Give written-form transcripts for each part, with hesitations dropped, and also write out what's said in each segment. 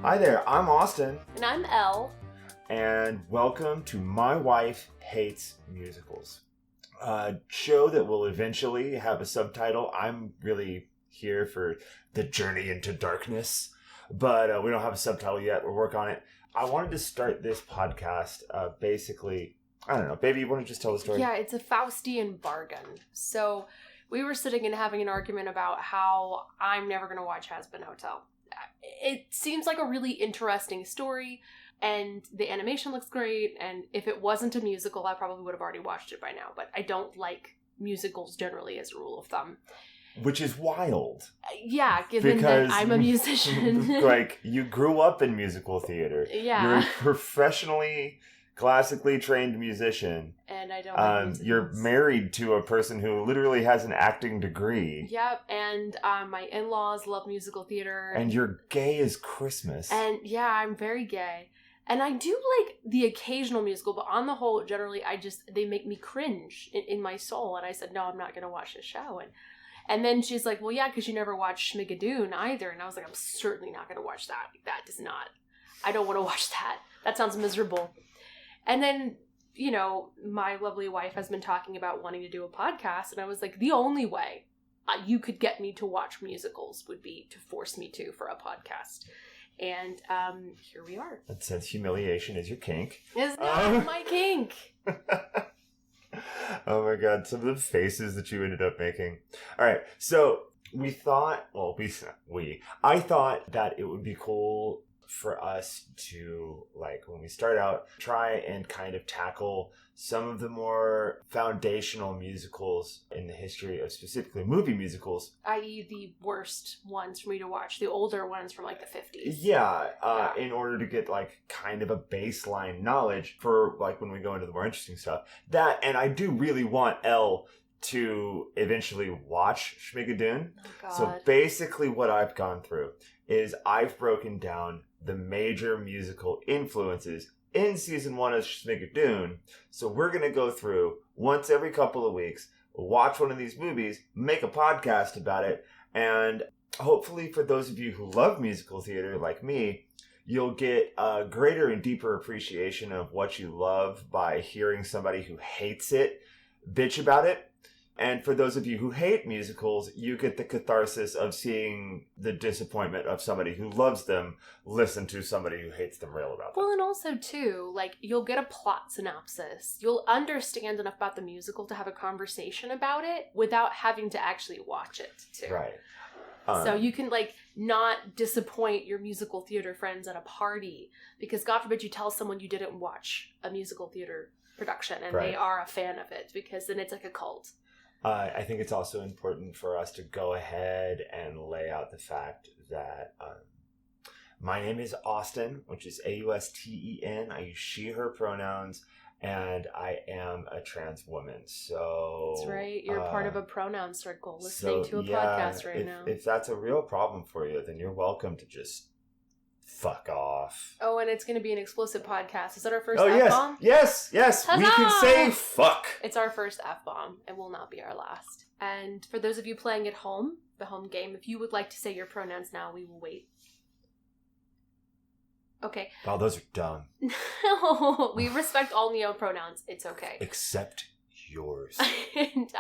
Hi there, I'm Austin. And I'm Elle. And welcome to My Wife Hates Musicals. A show that will eventually have a subtitle. I'm really here for the journey into darkness, but we don't have a subtitle yet. We'll work on it. I wanted to start this podcast basically, I don't know, baby, you want to just tell the story? Yeah, it's a Faustian bargain. So we were sitting and having an argument about how I'm never going to watch Has Been Hotel. It seems like a really interesting story, and the animation looks great, and if it wasn't a musical, I probably would have already watched it by now, but I don't like musicals generally as a rule of thumb. Which is wild. Yeah, given that I'm a musician. Like, you grew up in musical theater. Yeah. You're a professionally, classically trained musician. And I don't like musicals. You're married to a person who literally has an acting degree. Yep, and my in-laws love musical theater. And you're gay as Christmas. And yeah, I'm very gay. And I do like the occasional musical, but on the whole, generally, they make me cringe in my soul. And I said, no, I'm not going to watch this show. And then she's like, well, yeah, because you never watched Schmigadoon either. And I was like, I'm certainly not going to watch that. I don't want to watch that. That sounds miserable. And then, you know, my lovely wife has been talking about wanting to do a podcast. And I was like, the only way you could get me to watch musicals would be to force me to for a podcast. And here we are. That says humiliation is your kink. It's not my kink. Oh my god, some of the faces that you ended up making. All right, so I thought that it would be cool for us to, like, when we start out, try and kind of tackle some of the more foundational musicals in the history of specifically movie musicals. I.e. the worst ones for me to watch, the older ones from like the 50s. Yeah, in order to get like kind of a baseline knowledge for like when we go into the more interesting stuff. That, and I do really want Elle to eventually watch Schmigadoon. Oh, God. So basically what I've gone through is I've broken down the major musical influences in season 1 of Schmigadoon. So we're going to go through once every couple of weeks, watch one of these movies, make a podcast about it, and hopefully for those of you who love musical theater like me, you'll get a greater and deeper appreciation of what you love by hearing somebody who hates it bitch about it. And for those of you who hate musicals, you get the catharsis of seeing the disappointment of somebody who loves them listen to somebody who hates them rail about them. Well, and also, too, like, you'll get a plot synopsis. You'll understand enough about the musical to have a conversation about it without having to actually watch it, too. Right. So you can, like, not disappoint your musical theater friends at a party because, God forbid, you tell someone you didn't watch a musical theater production and they are a fan of it, because then it's like a cult. I think it's also important for us to go ahead and lay out the fact that my name is Austin, which is Austen. I use she, her pronouns, and I am a trans woman. So that's right. You're part of a pronoun circle listening to a podcast right now. If that's a real problem for you, then you're welcome to just fuck off. Oh, and it's going to be an explicit podcast. Is that our first F-bomb? Yes. Huzzah! We can say fuck. It's our first F-bomb. It will not be our last. And for those of you playing at home, the home game, if you would like to say your pronouns now, we will wait. Okay. Oh, those are dumb. No, we respect all neo-pronouns. It's okay. Except yours. And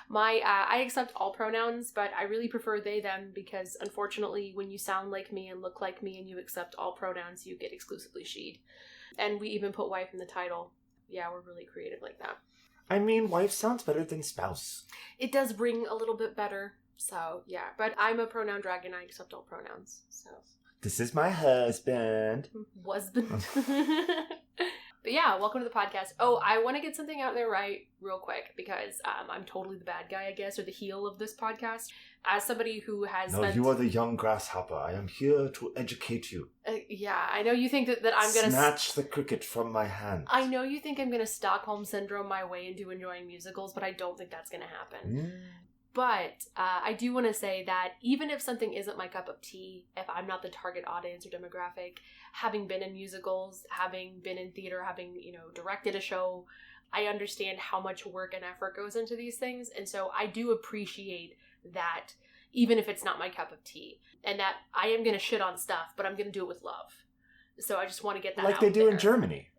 I accept all pronouns, but I really prefer they, them, because unfortunately when you sound like me and look like me and you accept all pronouns, you get exclusively she'd. And we even put wife in the title. Yeah, we're really creative like that. I mean, wife sounds better than spouse. It does ring a little bit better, so yeah. But I'm a pronoun dragon, I accept all pronouns, so. This is my husband. Husband. But yeah, welcome to the podcast. Oh, I want to get something out there real quick, because I'm totally the bad guy, I guess, or the heel of this podcast. As somebody who has you are the young grasshopper. I am here to educate you. Yeah, I know you think that I'm going to... Snatch the cricket from my hand. I know you think I'm going to Stockholm Syndrome my way into enjoying musicals, but I don't think that's going to happen. But I do want to say that even if something isn't my cup of tea, if I'm not the target audience or demographic, having been in musicals, having been in theater, having, directed a show, I understand how much work and effort goes into these things. And so I do appreciate that even if it's not my cup of tea. And that I am going to shit on stuff, but I'm going to do it with love. So I just want to get that out like they do there. in Germany.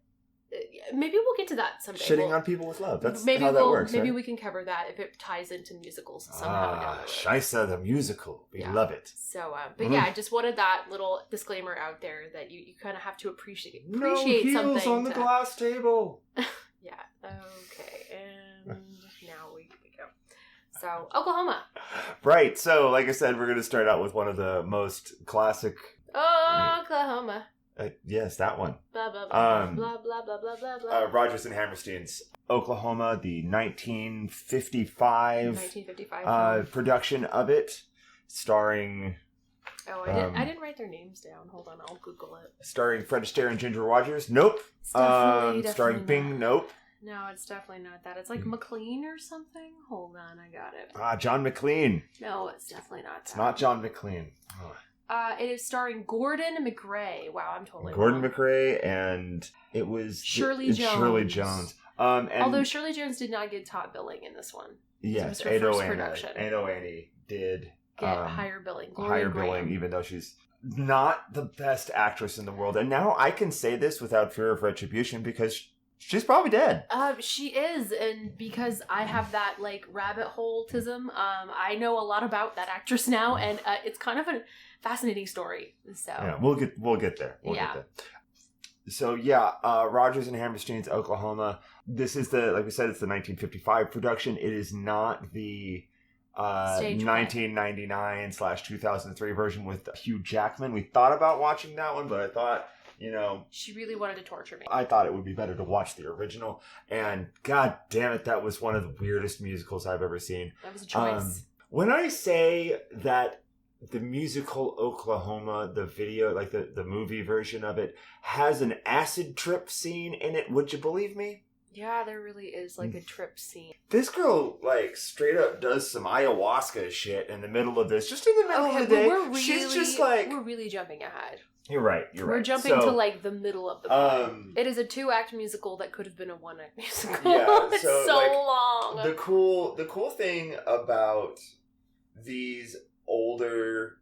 Maybe we'll get to that someday. Shitting on people with love. That's how that works, Maybe right? we can cover that if it ties into musicals somehow down the road. Scheisse, the musical. We love it. So, but I just wanted that little disclaimer out there that you kind of have to appreciate no heels something. On the glass table. Yeah. Okay. And now we go. So, Oklahoma. Right. So, like I said, we're going to start out with one of the most classic. Oklahoma. Yes, that one. Blah, blah, blah, blah, blah, blah, blah, blah, blah. Rodgers and Hammerstein's Oklahoma, the 1955 production of it, starring... Oh, I didn't write their names down. Hold on, I'll Google it. Starring Fred Astaire and Ginger Rogers? Nope. It's definitely starring Bing? not. Nope. No, it's definitely not that. It's like McLean or something. Hold on, I got it. John McLean. No, it's definitely not that. It's not John McLean. Oh. It is starring Gordon McRae. Wow, I'm totally Gordon wrong. McRae, and it was Shirley Jones. Shirley Jones. And although Shirley Jones did not get top billing in this one. Yes, it was her first production. Annie did get higher billing. Higher billing, even though she's not the best actress in the world. And now I can say this without fear of retribution because she's probably dead. She is, and because I have that like rabbit hole-tism, I know a lot about that actress now, and it's kind of a fascinating story. So yeah, we'll get there. We'll get there. So Rodgers and Hammerstein's Oklahoma. This is like we said, it's the 1955 production. It is not the 1999/2003 version with Hugh Jackman. We thought about watching that one, but I thought, she really wanted to torture me. I thought it would be better to watch the original, and god damn it, that was one of the weirdest musicals I've ever seen. That was a choice. When I say that the musical Oklahoma, the video, like the movie version of it, has an acid trip scene in it, would you believe me? Yeah, there really is like a trip scene. This girl like straight up does some ayahuasca shit in the middle of this, just in the middle of the day. She's just like, we're really jumping ahead. You're right. We're jumping to like the middle of the play. It is a 2-act musical that could have been a 1-act musical. Yeah, it's so so like, long. The cool thing about these older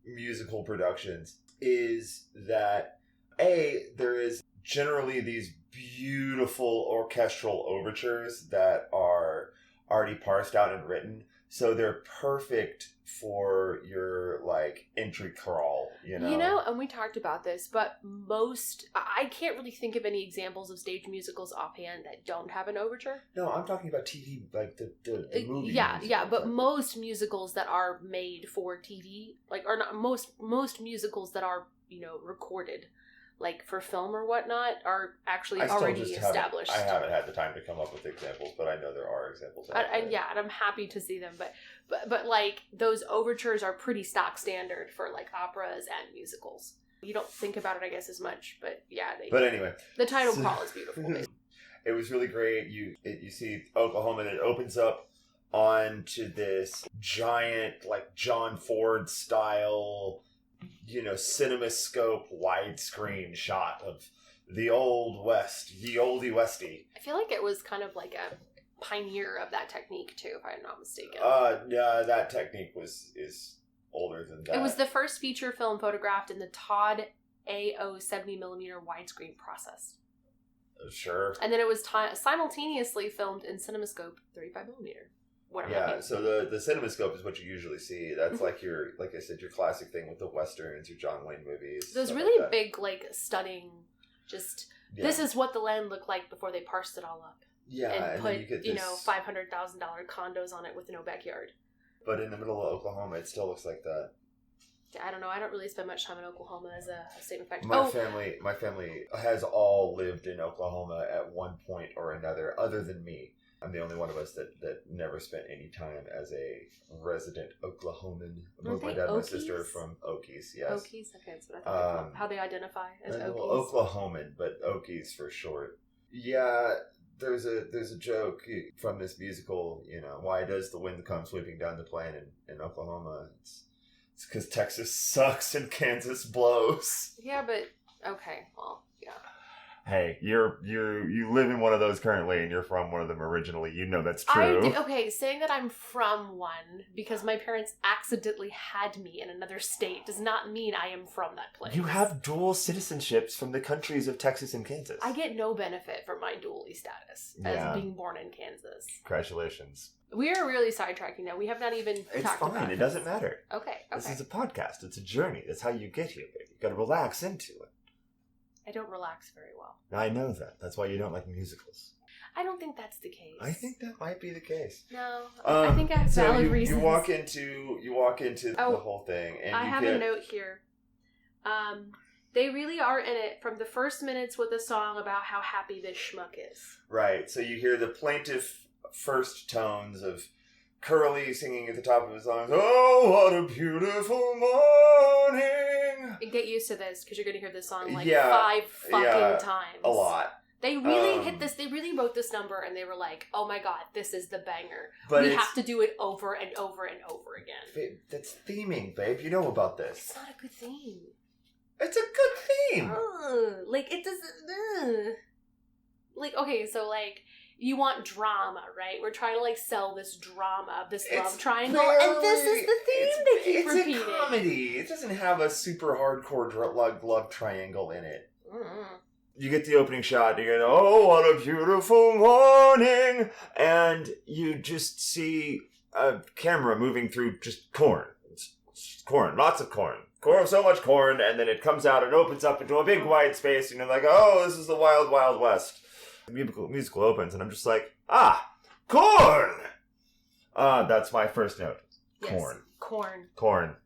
musical productions is that there is generally these beautiful orchestral overtures that are already parsed out and written, so they're perfect for your like entry crawl, and we talked about this, but I can't really think of any examples of stage musicals offhand that don't have an overture. No, I'm talking about TV, like the movie. Yeah, but most musicals that are made for TV, or not most musicals that are recorded, like for film or whatnot, are actually already established. I haven't had the time to come up with examples, but I know there are examples. And I'm happy to see them. But like those overtures are pretty stock standard for like operas and musicals. You don't think about it, I guess, as much, but yeah. But anyway, the title call is beautiful. It was really great. You see Oklahoma, and it opens up onto this giant like John Ford style, CinemaScope widescreen shot of the old West, the oldie Westie. I feel like it was kind of like a pioneer of that technique too, if I'm not mistaken. Yeah, that technique is older than that. It was the first feature film photographed in the Todd AO 70mm widescreen process. Sure. And then it was simultaneously filmed in CinemaScope 35mm. Yeah, so the CinemaScope is what you usually see. That's like I said, your classic thing with the westerns, your John Wayne movies. Those really big, like, stunning, this is what the land looked like before they parsed it all up. Yeah, and put, $500,000 condos on it with no backyard. But in the middle of Oklahoma, it still looks like that. I don't know. I don't really spend much time in Oklahoma as a statement fact. My family has all lived in Oklahoma at one point or another, other than me. I'm the only one of us that never spent any time as a resident Oklahoman. Both my dad and my sister are from Okies, yes. Okies? Okay, that's what I thought. How they identify as Okies? Oklahoman, but Okies for short. Yeah, there's a joke from this musical, why does the wind come sweeping down the plain in Oklahoma? It's because Texas sucks and Kansas blows. Yeah, but, okay, well, yeah. Hey, you live in one of those currently, and you're from one of them originally. You know that's true. Okay, saying that I'm from one because my parents accidentally had me in another state does not mean I am from that place. You have dual citizenships from the countries of Texas and Kansas. I get no benefit from my dually status as being born in Kansas. Congratulations. We are really sidetracking now. We have not even talked about it. It's fine. It doesn't matter. Okay. This is a podcast. It's a journey. That's how you get here, baby. You gotta relax into it. I don't relax very well. I know that. That's why you don't like musicals. I don't think that's the case. I think that might be the case. No, I think I have valid reasons. You walk into the whole thing, and I have a note here. They really are in it from the first minutes with a song about how happy this schmuck is. Right. So you hear the plaintive first tones of Curly singing at the top of his lungs. Oh, what a beautiful morning! And get used to this because you're going to hear this song like 5 times. A lot. They really hit this. They really wrote this number, and they were like, "Oh my god, this is the banger. But we have to do it over and over and over again." Babe, that's theming, babe. You know about this. It's not a good theme. It's a good theme. Like it doesn't. Like okay, so like. You want drama, right? We're trying to like sell this drama, this love triangle, and this is the theme they keep repeating. It's a comedy. It doesn't have a super hardcore love triangle in it. Mm-hmm. You get the opening shot, you go, oh, what a beautiful morning! And you just see a camera moving through just corn. It's corn, lots of corn. So much corn, and then it comes out and opens up into a big wide space, and you're like, oh, this is the wild, wild west. The musical opens, and I'm just like, corn! That's my first note. Corn. Yes,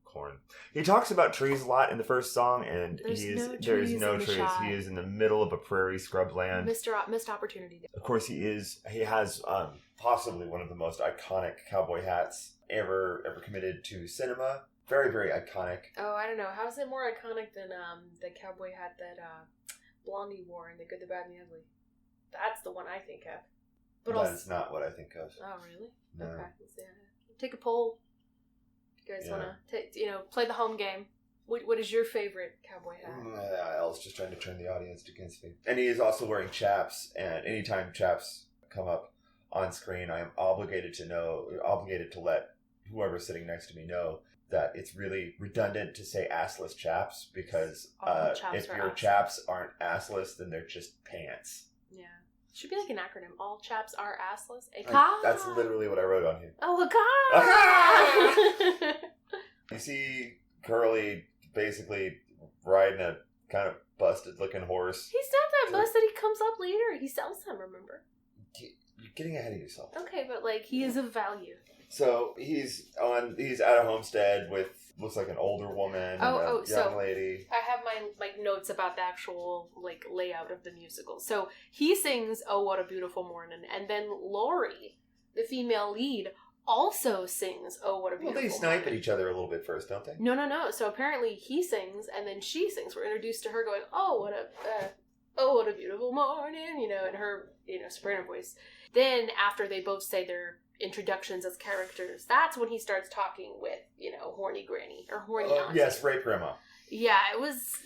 corn. He talks about trees a lot in the first song, and there's no trees. He is in the middle of a prairie scrub land. Missed opportunity. Of course he has possibly one of the most iconic cowboy hats ever committed to cinema. Very, very iconic. Oh, I don't know. How is it more iconic than the cowboy hat that Blondie wore in The Good, the Bad, and the Ugly? That's the one I think of. But that's not what I think of. Oh, really? No. Okay. Let's take a poll. You guys want to, play the home game. What is your favorite cowboy hat? I was just trying to turn the audience against me. And he is also wearing chaps, and anytime chaps come up on screen, I am obligated to let whoever's sitting next to me know that it's really redundant to say assless chaps, because if your chaps aren't assless, then they're just pants. Yeah. Should be like an acronym. All chaps are assless. That's literally what I wrote on here. Oh, a god! You see Curly basically riding a kind of busted looking horse. He's not that busted. He comes up later. He sells them, remember? You're getting ahead of yourself. Okay, but like he is of value. So he's at a homestead with looks like an older woman and a young lady. I have my notes about the actual like layout of the musical. So he sings "Oh What a Beautiful Morning," and then Lori, the female lead, also sings "Oh What a Beautiful Morning." Well, they snipe at each other a little bit first, don't they? No. So apparently he sings and then she sings. We're introduced to her going, "Oh what a beautiful morning," in her soprano voice. Then after they both say their introductions as characters, that's when he starts talking with horny granny or horny auntie. Yes, rape grandma. Yeah, it was.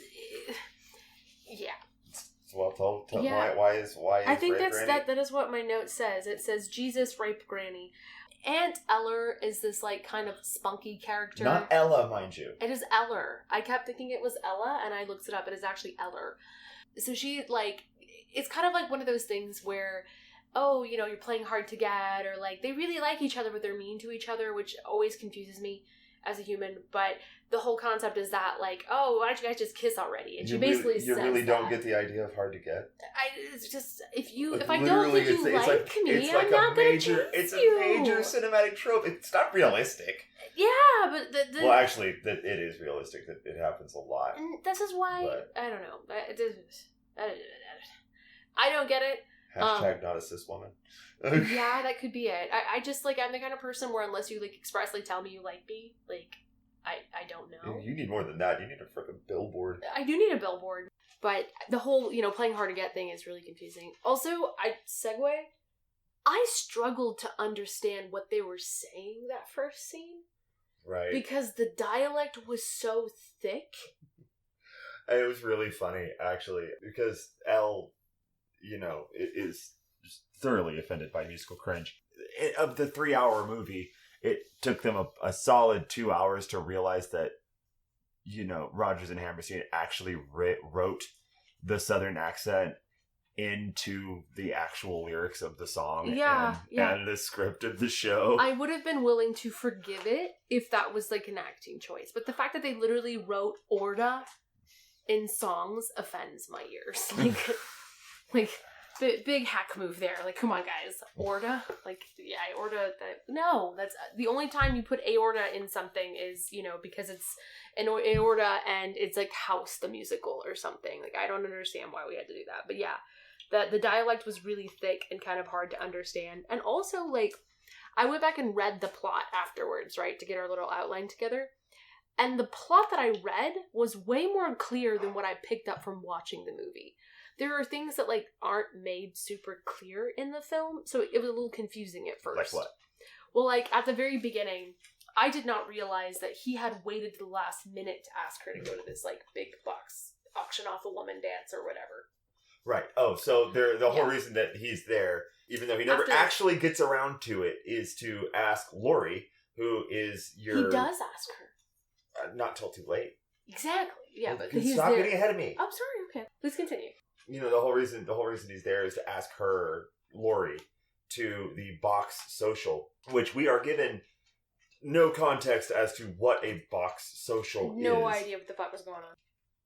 Yeah. Well, tell why is I think rape granny? that is what my note says. It says Jesus rape granny. Aunt Eller is this like kind of spunky character. Not Ella, mind you. It is Eller. I kept thinking it was Ella, and I looked it up. It is actually Eller. So she it's kind of like one of those things where, you're playing hard to get, or like they really like each other, but they're mean to each other, which always confuses me as a human. But the whole concept is that like, why don't you guys just kiss already? And she basically says you really don't get the idea of hard to get. It's just if I don't think you like me, I'm not gonna chase you. It's a major cinematic trope. It's not realistic. Yeah, but well, actually, it is realistic. That it happens a lot. And this is why I don't know. I don't get it. Hashtag not a cis woman. Yeah, that could be it. I just I'm the kind of person where unless you expressly tell me you like me, I don't know. You need more than that. You need a freaking billboard. I do need a billboard, but the whole playing hard to get thing is really confusing. Also, I struggled to understand what they were saying that first scene. Right. Because the dialect was so thick. It was really funny, actually, because Elle, is just thoroughly offended by musical cringe. Of the 3-hour movie, it took them a solid 2 hours to realize that, Rodgers and Hammerstein actually wrote the Southern accent into the actual lyrics of the song and the script of the show. I would have been willing to forgive it if that was like an acting choice. But the fact that they literally wrote Orda in songs offends my ears. Like big hack move there. Like, come on, guys. Orda? Like, yeah, aorta. No, that's the only time you put aorta in something is, because it's an aorta and it's like House the musical or something. Like, I don't understand why we had to do that. But yeah. The dialect was really thick and kind of hard to understand. And also, like, I went back and read the plot afterwards, right, to get our little outline together. And the plot that I read was way more clear than what I picked up from watching the movie. There are things that, like, aren't made super clear in the film, so it was a little confusing at first. Like what? Well, like, at the very beginning, I did not realize that he had waited to the last minute to ask her to go to this, like, big box auction off a woman dance or whatever. Right. Oh, so the whole reason that he's there, even though he never actually gets around to it, is to ask Lori, who is your... He does ask her. Not till too late. Exactly. Yeah, well, but he's stop there. getting ahead of me. I'm sorry. Okay. Please continue. The whole reason he's there is to ask her, Lori, to the box social, which we are given no context as to what a box social is. No idea what the fuck was going on.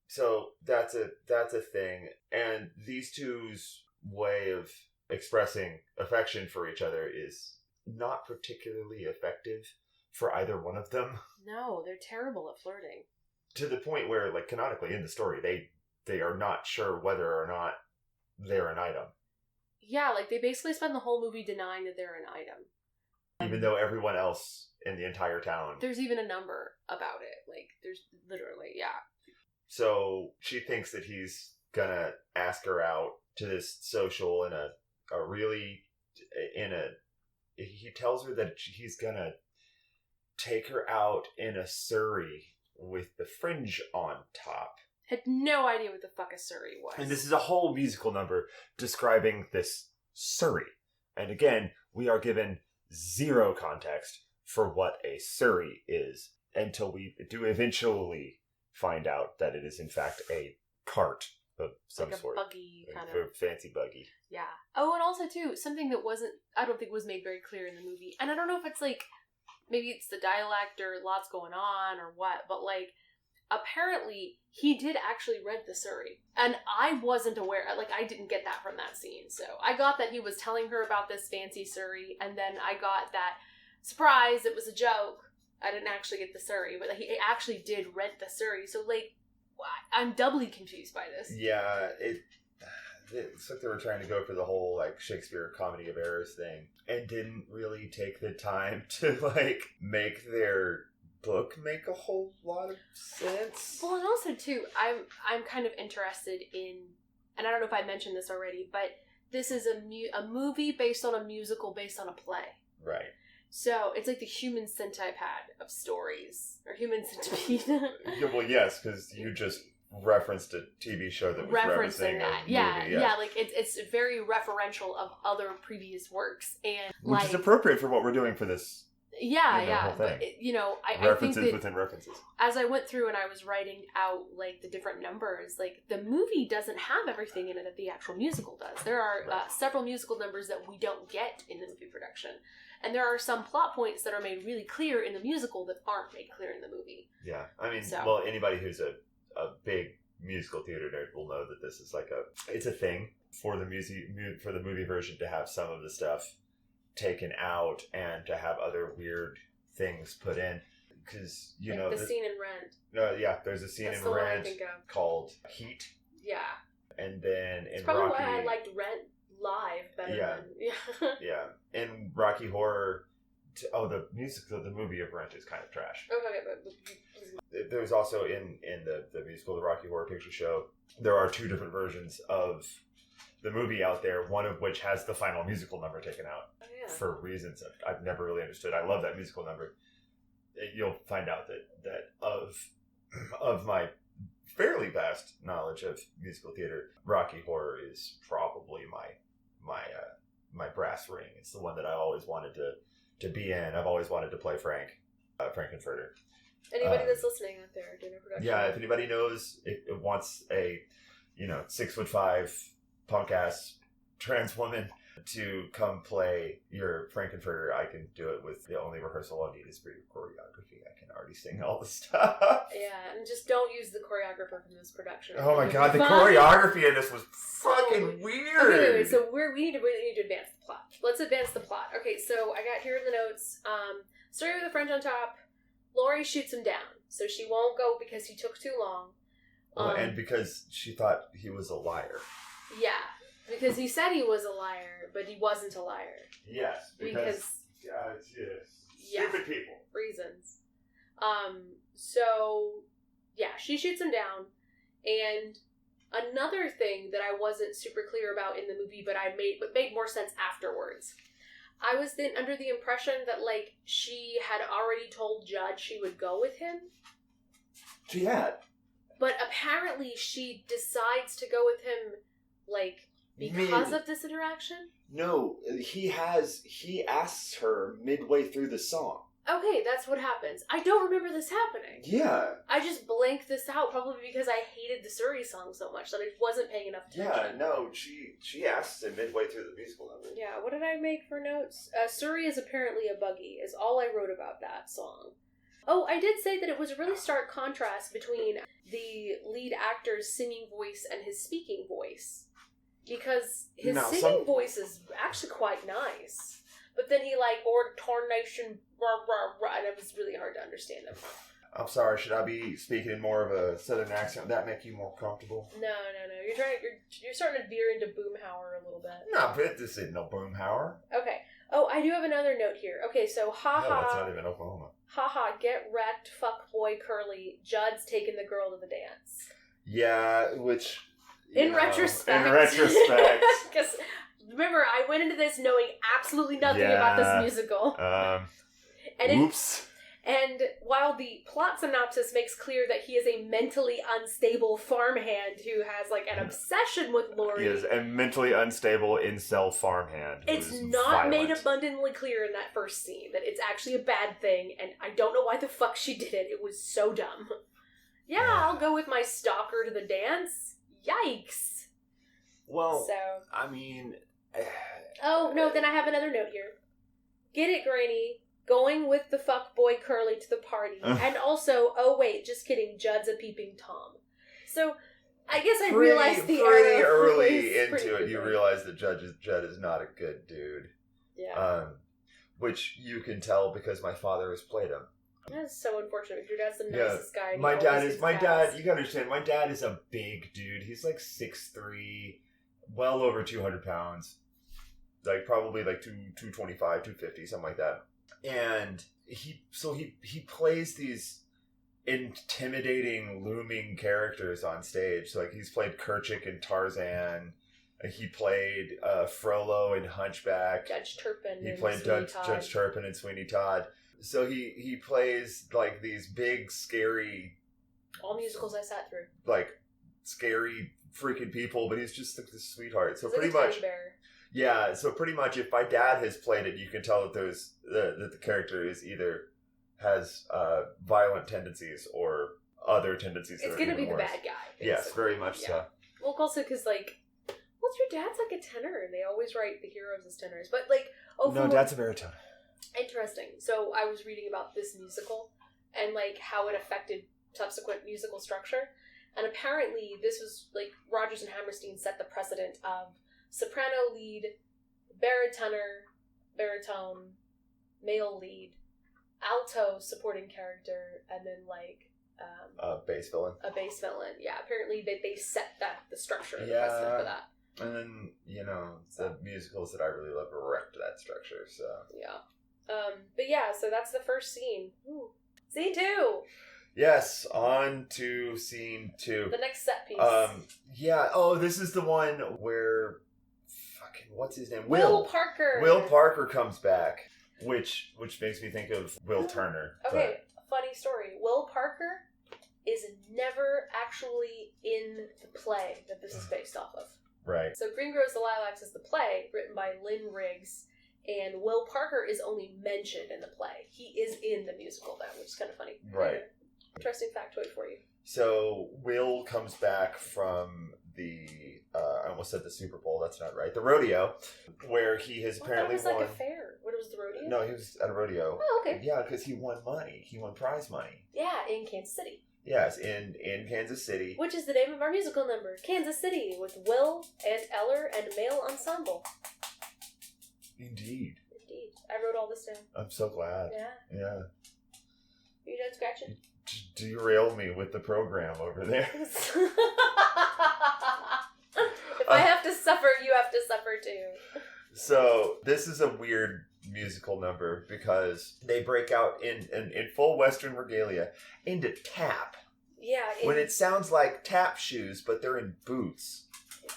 So that's a thing, and these two's way of expressing affection for each other is not particularly effective for either one of them. No, they're terrible at flirting. To the point where, like, canonically in the story, they are not sure whether or not they're an item. Yeah, like, they basically spend the whole movie denying that they're an item. Even though everyone else in the entire town... There's even a number about it. Like, there's literally, yeah. So she thinks that he's gonna ask her out to this social he tells her that he's gonna take her out in a surrey with the fringe on top. Had no idea what the fuck a surrey was. And this is a whole musical number describing this surrey. And again, we are given zero context for what a surrey is until we do eventually find out that it is in fact a cart of some like a sort. Buggy kind of. A fancy buggy. Yeah. Oh, and also too, something that I don't think was made very clear in the movie. And I don't know if it's like, maybe it's the dialect or lots going on or what, but like, apparently he did actually rent the surrey. And I wasn't aware, like, I didn't get that from that scene. So I got that he was telling her about this fancy surrey, and then I got that, surprise, it was a joke. I didn't actually get the surrey, but he actually did rent the surrey. So, like, I'm doubly confused by this. Yeah, it's like they were trying to go for the whole, like, Shakespeare comedy of errors thing, and didn't really take the time to, like, make their book make a whole lot of sense. Well, and also, too, I'm kind of interested in, and I don't know if I mentioned this already, but this is a movie based on a musical based on a play. Right. So, it's like the human centipede of stories. Or human centipede. Yeah, well, yes, because you just referenced a TV show that was referencing that. Yeah, yeah, like, it's very referential of other previous works. And which like, is appropriate for what we're doing for this. Yeah. Whole thing. But, references I think that within references. as I went through and I was writing out, like, the different numbers, like, the movie doesn't have everything in it that the actual musical does. There are several musical numbers that we don't get in the movie production. And there are some plot points that are made really clear in the musical that aren't made clear in the movie. Yeah. I mean, well, anybody who's a big musical theater nerd will know that this is like it's a thing for the movie version to have some of the stuff taken out and to have other weird things put in. Because, the scene in Rent. No, yeah, there's a scene in Rent called Heat. Yeah. And then in it's probably Rocky... why I liked Rent live better than... Yeah. In Rocky Horror... the movie of Rent is kind of trash. Okay, but... There's also in the musical, the Rocky Horror Picture Show, there are two different versions of the movie out there, one of which has the final musical number taken out. Oh, yeah. For reasons I've never really understood. I love that musical number. You'll find out that of my fairly vast knowledge of musical theater. Rocky Horror is probably my brass ring. It's the one that I always wanted to be in. I've always wanted to play Frankenfurter. Anybody that's listening out there doing a production? Yeah, if anybody knows, it wants a 6'5" punk ass trans woman to come play your Frankenfurter, I can do it with the only rehearsal I need is for your choreography. I can already sing all the stuff. Yeah, and just don't use the choreographer from this production. Oh my god, the choreography in this was fucking weird. Okay, so we need to advance the plot. Let's advance the plot. Okay, so I got here in the notes, story with a French on top. Laurie shoots him down, so she won't go because he took too long. And because she thought he was a liar. Yeah, because he said he was a liar, but he wasn't a liar. Yes, because stupid people. Reasons. So, yeah, she shoots him down, and another thing that I wasn't super clear about in the movie, but made more sense afterwards. I was then under the impression that, like, she had already told Judd she would go with him. She had. But apparently she decides to go with him, like, because of this interaction? No, he asks her midway through the song. Okay, that's what happens. I don't remember this happening. Yeah. I just blanked this out, probably because I hated the Surrey song so much that I wasn't paying enough attention. Yeah, no, she asks him midway through the musical number. Yeah, what did I make for notes? Surrey is apparently a buggy, is all I wrote about that song. Oh, I did say that it was a really stark contrast between the lead actor's singing voice and his speaking voice. Because his singing voice is actually quite nice. But then he, like, or Tarnation, rah, rah, rah, and it was really hard to understand him. I'm sorry, should I be speaking in more of a southern accent? Would that make you more comfortable? No. You're starting to veer into Boomhauer a little bit. No, but this isn't no Boomhauer. Okay. Oh, I do have another note here. Okay, so No, that's not even Oklahoma. Haha, get wrecked, fuck boy Curly. Judd's taking the girl to the dance. Yeah, which... In retrospect. Because, remember, I went into this knowing absolutely nothing about this musical. Oops. And while the plot synopsis makes clear that he is a mentally unstable farmhand who has, like, an obsession with Laurie... He is a mentally unstable incel farmhand. It's not made abundantly clear in that first scene that it's actually a bad thing, and I don't know why the fuck she did it. It was so dumb. Yeah, I'll go with my stalker to the dance. Yikes. Well, so, I mean... oh, no, then I have another note here. Get it, Granny. Going with the fuckboy Curly to the party. And also, oh wait, just kidding, Judd's a peeping Tom. So, I guess I realized the pretty early into it, you realize that Judd is not a good dude. Yeah. Which you can tell because my father has played him. That's so unfortunate. Your dad's the nicest guy. My dad, you gotta understand, my dad is a big dude. He's like 6'3", well over 200 pounds. Like, probably like 225, 250, something like that. And he plays these intimidating, looming characters on stage. So, like, he's played Kerchik in Tarzan. He played Frollo in Hunchback. Judge Turpin. He played Judge Turpin in Sweeney Todd. So he plays, like, these big, scary... All musicals I sat through. Like, scary, freaking people, but he's just like this sweetheart. So he's pretty like a much... teddy bear. Yeah, so pretty much if my dad has played it, you can tell that that the character is either has violent tendencies or other tendencies. It's going to be the bad guy. Basically. Yes, very much so. Well, also because, like, your dad's like a tenor, and they always write the heroes as tenors. But, like, no, Dad's a baritone. Interesting. So I was reading about this musical and, like, how it affected subsequent musical structure. And apparently this was, like, Rodgers and Hammerstein set the precedent of soprano lead, baritone, male lead, alto supporting character, and then, like, bass villain. A bass villain, yeah. Apparently they set the structure, the precedent for that. And then, the musicals that I really love wrecked that structure, so. Yeah. But yeah, so that's the first scene. Ooh. Scene 2! Yes, on to scene 2. The next set piece. Yeah, this is the one where, what's his name? Will Parker! Will Parker comes back, which makes me think of Will Turner. Okay, funny story. Will Parker is never actually in the play that this is based off of. Right. So Green Grows the Lilacs is the play written by Lynn Riggs, and Will Parker is only mentioned in the play. He is in the musical though, which is kind of funny. Right. Interesting factoid for you. So Will comes back from the I almost said the Super Bowl. That's not right. The rodeo, where he has apparently won. It was like a fair. What was the rodeo? No, he was at a rodeo. Oh, okay. Yeah, because he won money. He won prize money. Yeah, in Kansas City. Yes, in Kansas City. Which is the name of our musical number, Kansas City, with Will and Eller and male ensemble. Indeed. I wrote all this down. I'm so glad. Yeah. Yeah. Are you done scratching? Derail me with the program over there. If I have to suffer, you have to suffer too. So this is a weird musical number because they break out in full Western regalia into tap. Yeah. When it sounds like tap shoes, but they're in boots.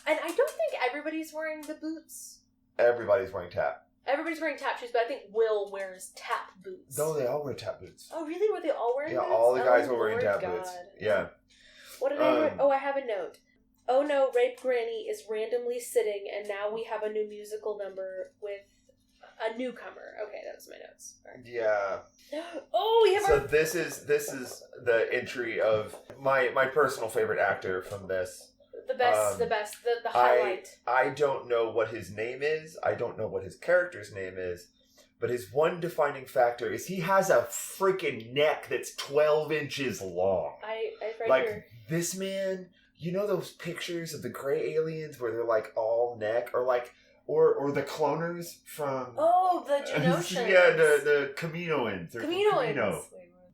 And I don't think everybody's wearing the boots. Everybody's wearing tap. Everybody's wearing tap shoes, but I think Will wears tap boots. No, they all wear tap boots. Oh, really? Were they all wearing boots? Yeah, all the guys were wearing Lord tap God. boots. Yeah. What did I write? Oh, I have a note. Oh no, Rape Granny is randomly sitting, and now we have a new musical number with a newcomer. Okay, that was my notes. Right. Yeah. Oh, we have So our... this is the entry of my personal favorite actor from this. The best, the highlight. I don't know what his name is. I don't know what his character's name is. But his one defining factor is he has a freaking neck that's 12 inches long. I right like, here. This man, you know those pictures of the gray aliens where they're like all neck? Or like, or the cloners from... Oh, the Genosians. Yeah, the Kaminoans. Kaminoans.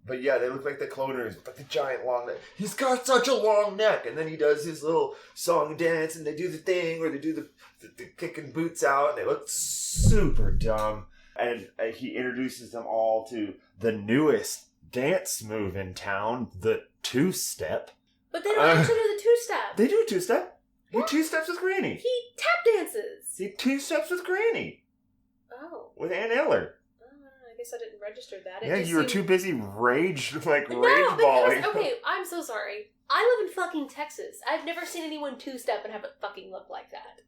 But yeah, they look like the cloners with like the giant long neck. He's got such a long neck. And then he does his little song and dance and they do the thing where they do the kicking boots out and they look super dumb. And he introduces them all to the newest dance move in town, the two-step. But they don't actually do the two-step. They do a two-step. He two-steps with Granny. He tap dances. He two-steps with Granny. Oh. With Aunt Eller. I guess I didn't register that. Yeah, you were too busy rage balling. Okay, I'm so sorry. I live in fucking Texas. I've never seen anyone two-step and have it fucking look like that.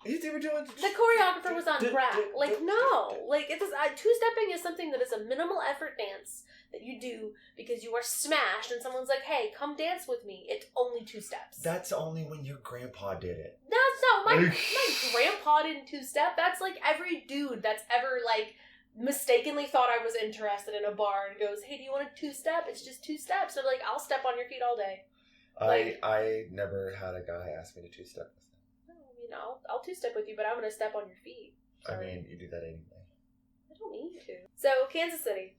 They were doing... The choreographer was on crack. Like, no. Like, two-stepping is something that is a minimal effort dance that you do because you are smashed and someone's like, hey, come dance with me. It's only two steps. That's only when your grandpa did it. That's not... My grandpa didn't two-step. That's like every dude that's ever, like... mistakenly thought I was interested in a bar and goes, hey, do you want a two-step? It's just two steps. And I'm like, I'll step on your feet all day. I never had a guy ask me to two-step with him. No, I mean, I'll two-step with you, but I'm going to step on your feet. Sorry. I mean, you do that anyway. I don't need to. So, Kansas City.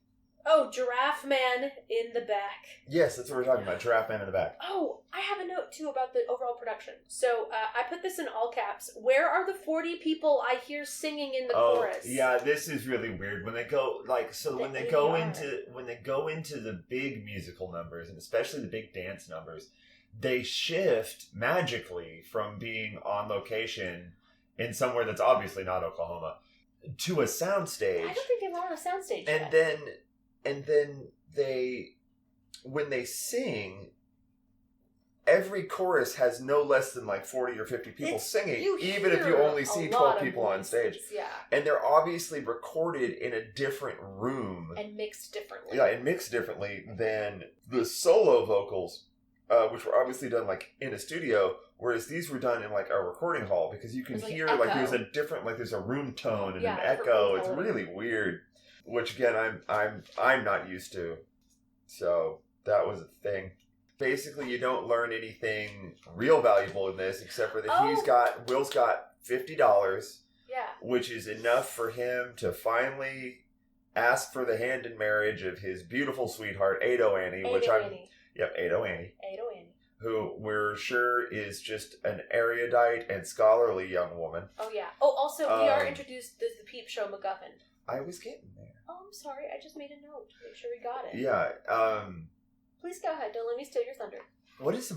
Oh, Giraffe Man in the back. Yes, that's what we're talking about. Giraffe Man in the back. Oh, I have a note, too, about the overall production. So, I put this in all caps. Where are the 40 people I hear singing in the chorus? Yeah, this is really weird. When they go, when they go into the big musical numbers, and especially the big dance numbers, they shift magically from being on location in somewhere that's obviously not Oklahoma to a soundstage. I don't think they were on a soundstage yet. And then when they sing, every chorus has no less than like 40 or 50 people singing, even if you only see 12 people on stage. Yeah. And they're obviously recorded in a different room. And mixed differently. Yeah, and mixed differently than the solo vocals, which were obviously done like in a studio, whereas these were done in like a recording hall because you can hear like there's a different, like there's a room tone and an echo. It's really weird. Which again, I'm not used to. So that was a thing. Basically, you don't learn anything real valuable in this, except for that Will's got $50. Yeah. Which is enough for him to finally ask for the hand in marriage of his beautiful sweetheart, Ado Annie. Ado Annie. Who we're sure is just an erudite and scholarly young woman. Oh, yeah. Oh, also, we are introduced as the Peep Show MacGuffin. I was getting there. Oh, I'm sorry. I just made a note to make sure we got it. Yeah. Please go ahead. Don't let me steal your thunder. What is a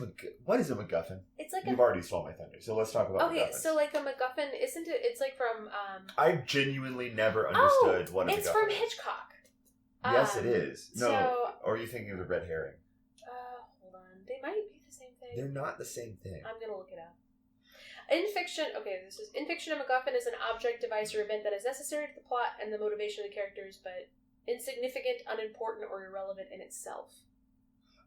MacGuffin? It's like You've already stole my thunder, so let's talk about MacGuffins. Okay, so like a MacGuffin, isn't it? It's like from... I genuinely never understood what a MacGuffin is. It's from Hitchcock. Yes, it is. No, or are you thinking of the red herring? Hold They're not the same thing. I'm gonna look it up. In fiction, a MacGuffin is an object, device, or event that is necessary to the plot and the motivation of the characters, but insignificant, unimportant, or irrelevant in itself.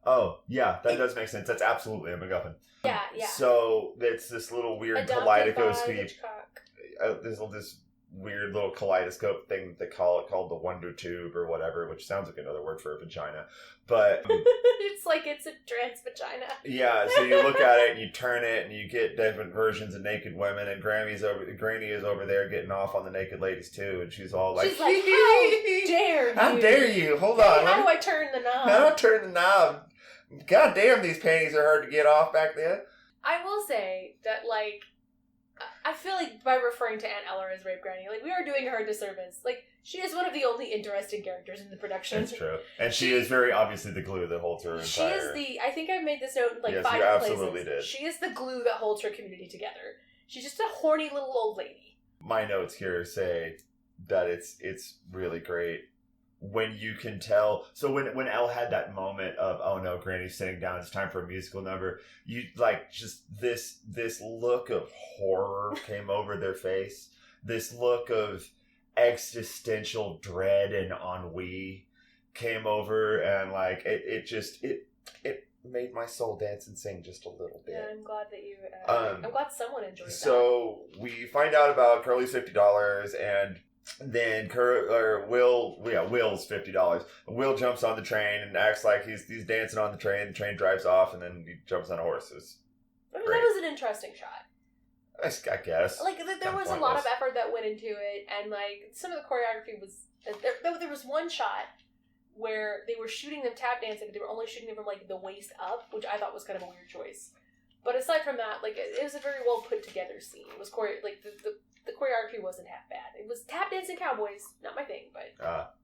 Oh, yeah, that does make sense. That's absolutely a MacGuffin. Yeah. So it's this little weird kaleidoscope. There's this weird little kaleidoscope thing they call it, called the Wonder Tube or whatever, which sounds like another word for a vagina. But it's like it's a trans vagina. Yeah, so you look at it and you turn it and you get different versions of naked women, and Granny is over there getting off on the naked ladies too, and she's all like, how dare you? How dare you? Hold on. How do I turn the knob? How do I turn the knob? God damn, these panties are hard to get off back then. I will say that, like, I feel like by referring to Aunt Eller as Rape Granny, like, we are doing her a disservice. Like, she is one of the only interesting characters in the production. That's true. And she is very obviously the glue that holds her entire... She is I think I made this note in, like, 5 places. Yes, you absolutely did. She is the glue that holds her community together. She's just a horny little old lady. My notes here say that it's really great when you can tell. So when Elle had that moment of, oh no, Granny's sitting down, it's time for a musical number, you like just this look of horror came over their face, this look of existential dread and ennui came over, and like it made my soul dance and sing just a little bit. Yeah, I'm glad that you I'm glad someone enjoyed that. So we find out about Curly's $50, and then Will's $50. Will jumps on the train and acts like he's dancing on the train. The train drives off, and then he jumps on a horse. That was an interesting shot. I guess. Like, there was a lot of effort that went into it, and like some of the choreography was. There was one shot where they were shooting them tap dancing, but they were only shooting them from like the waist up, which I thought was kind of a weird choice. But aside from that, like, it was a very well put together scene. It was the choreography wasn't half bad. It was tap dancing cowboys, not my thing, but...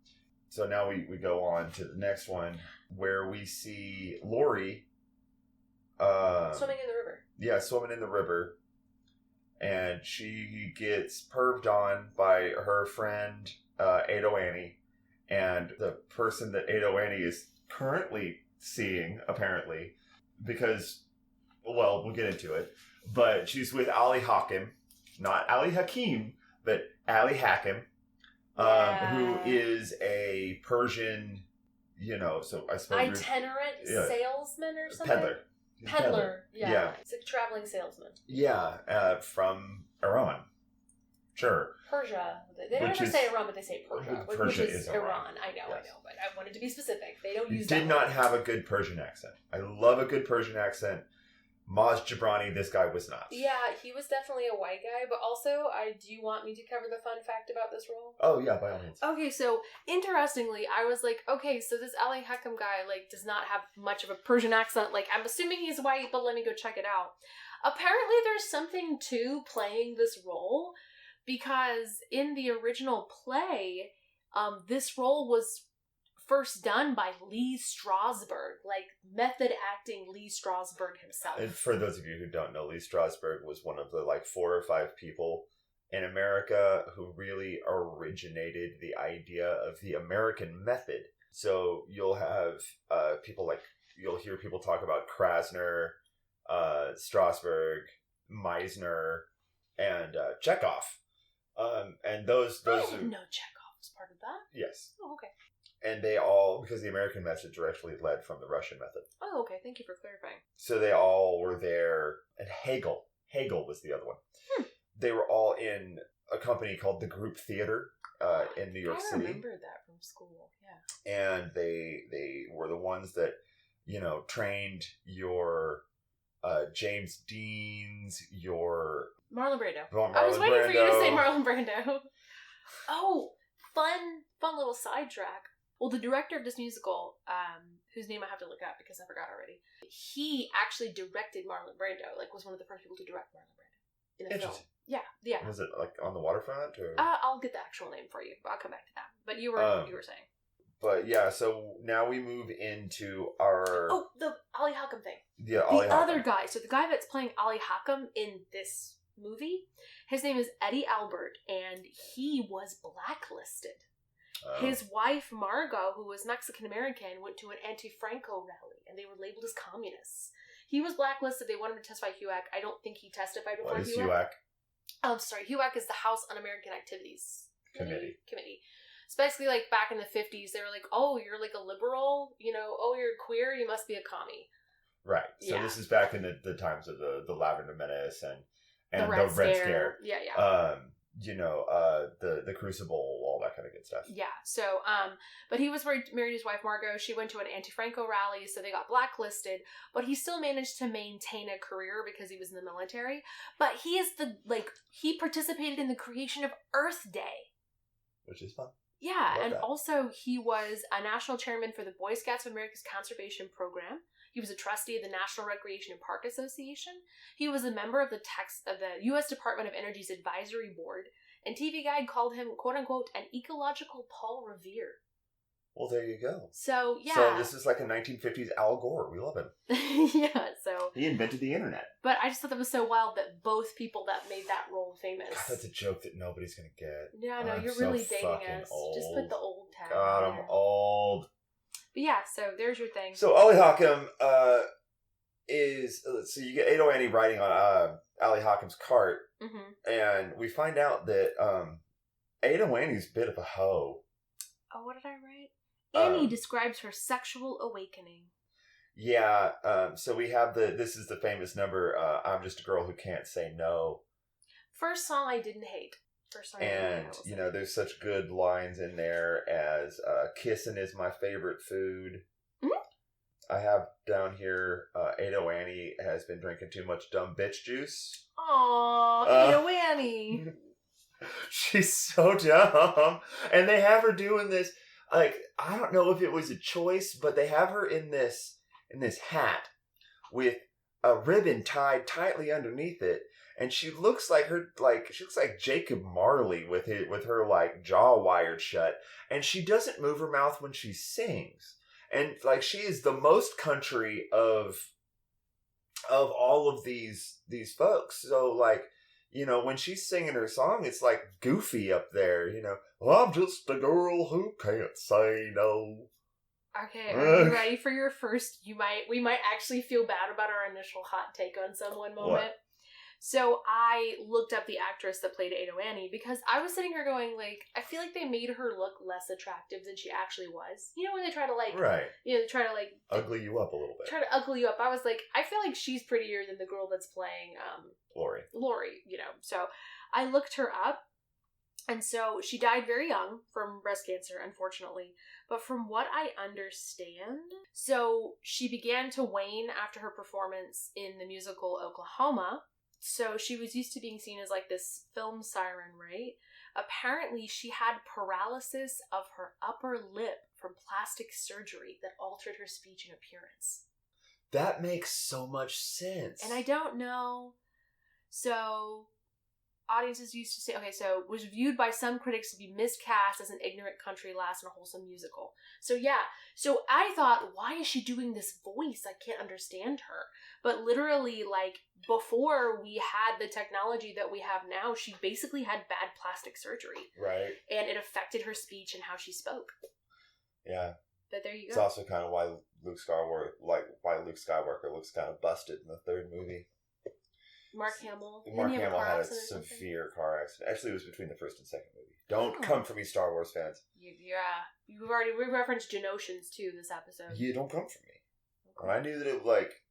So now we go on to the next one, where we see Lori... swimming in the river. Yeah, swimming in the river. And she gets perved on by her friend, Ado Annie. And the person that Ado Annie is currently seeing, apparently, because... Well, we'll get into it. But she's with Ali Hakim. Not Ali Hakim, but Ali Hakim. Who is a Persian, so I suppose... Itinerant salesman or something? Peddler. Yeah. It's a traveling salesman. Yeah, from Iran. Sure. Persia. They don't ever say Iran, but they say Persia. Which is Iran. I know, but I wanted to be specific. They don't use that. Did not have a good Persian accent. I love a good Persian accent. Maz Jobrani, this guy was not. Yeah, he was definitely a white guy, but also, do you want me to cover the fun fact about this role? Oh, yeah, by all means. Okay, so, interestingly, I was like, okay, so this Ali Hakim guy, like, does not have much of a Persian accent. Like, I'm assuming he's white, but let me go check it out. Apparently, there's something to playing this role, because in the original play, this role was first done by Lee Strasberg, like method acting Lee Strasberg himself. And for those of you who don't know, Lee Strasberg was one of the 4 or 5 people in America who really originated the idea of the American method. So you'll have you'll hear people talk about Krasner, Strasberg, Meisner, and Chekhov. And those I didn't know Chekhov was part of that. Yes. Oh, okay. And they all, because the American method directly led from the Russian method. Oh, okay. Thank you for clarifying. So they all were there. And Hegel was the other one. They were all in a company called the Group Theater in New York City. I remember that from school, yeah. And they were the ones that, trained your James Deans, your... Marlon Brando. I was waiting for you to say Marlon Brando. Oh, fun little sidetrack. Well, the director of this musical, whose name I have to look up because I forgot already, he actually directed Marlon Brando, was one of the first people to direct Marlon Brando in a film. Yeah. Was it on the waterfront? Or? I'll get the actual name for you. I'll come back to that. But you were saying. But yeah, so now we move into our... Oh, the Ali Hakim thing. Yeah, Ali Hakim. Other guy. So the guy that's playing Ali Hakim in this movie, his name is Eddie Albert, and he was blacklisted. His wife, Margot, who was Mexican-American, went to an anti-Franco rally, and they were labeled as communists. He was blacklisted. They wanted him to testify HUAC. I don't think he testified before What is HUAC. HUAC? Oh, sorry. HUAC is the House Un-American Activities Committee. It's basically like back in the 50s, they were like, oh, you're like a liberal, oh, you're queer, you must be a commie. Right. So this is back in the times of the Lavender Menace and the Red Scare. Yeah. The Crucible, all that kind of good stuff. Yeah. So, but he was married his wife, Margot. She went to an anti-Franco rally, so they got blacklisted, but he still managed to maintain a career because he was in the military. But he he participated in the creation of Earth Day. Which is fun. Yeah, and also he was a national chairman for the Boy Scouts of America's Conservation Program. He was a trustee of the National Recreation and Park Association. He was a member of the U.S. Department of Energy's Advisory Board. And TV Guide called him, quote unquote, an ecological Paul Revere. Well, there you go. So, yeah. So this is like a 1950s Al Gore. We love him. Yeah, so. He invented the internet. But I just thought that was so wild that both people that made that role famous. God, that's a joke that nobody's going to get. Yeah, no, you're really dating us. Old. Just put the old tag. God, I'm old. But yeah, so there's your thing. So Ollie Hockham is, so you get Ado Annie riding on Ollie Hockham's cart, and we find out that Ado Annie's a bit of a hoe. Oh, what did I write? Annie describes her sexual awakening. Yeah, so we have this is the famous number, I'm just a girl who can't say no. First song I didn't hate. And, there's such good lines in there as, kissing is my favorite food. Mm-hmm. I have down here, Ado Annie has been drinking too much dumb bitch juice. Aww, Ado Annie. She's so dumb. And they have her doing this, like, I don't know if it was a choice, but they have her in this hat with a ribbon tied tightly underneath it. And she looks like Jacob Marley with her like jaw wired shut, and she doesn't move her mouth when she sings, and like she is the most country of all of these folks. So like when she's singing her song, it's like goofy up there. Well, I'm just a girl who can't say no. Okay, are you ready for your first? We might actually feel bad about our initial hot take on someone moment. What? So I looked up the actress that played Ado Annie because I was sitting here going, like, I feel like they made her look less attractive than she actually was. When they try to, like... Right. They try to, like... Ugly you up a little bit. Try to ugly you up. I was like, I feel like she's prettier than the girl that's playing, Lori. So I looked her up, and so she died very young from breast cancer, unfortunately. But from what I understand, so she began to wane after her performance in the musical Oklahoma. So she was used to being seen as like this film siren, right? Apparently she had paralysis of her upper lip from plastic surgery that altered her speech and appearance. That makes so much sense. And I don't know. So audiences used to say, okay, so was viewed by some critics to be miscast as an ignorant country lass in a wholesome musical. So yeah, so I thought, why is she doing this voice? I can't understand her. But literally, like, before we had the technology that we have now, she basically had bad plastic surgery. Right. And it affected her speech and how she spoke. Yeah. But there you go. It's also kind of why Luke Skywalker looks kind of busted in the third movie. Mark Hamill had a severe car accident. Actually, it was between the first and second movie. Don't come for me, Star Wars fans. We referenced Genotions too this episode. Yeah, don't come for me. Okay. And I knew that it was like,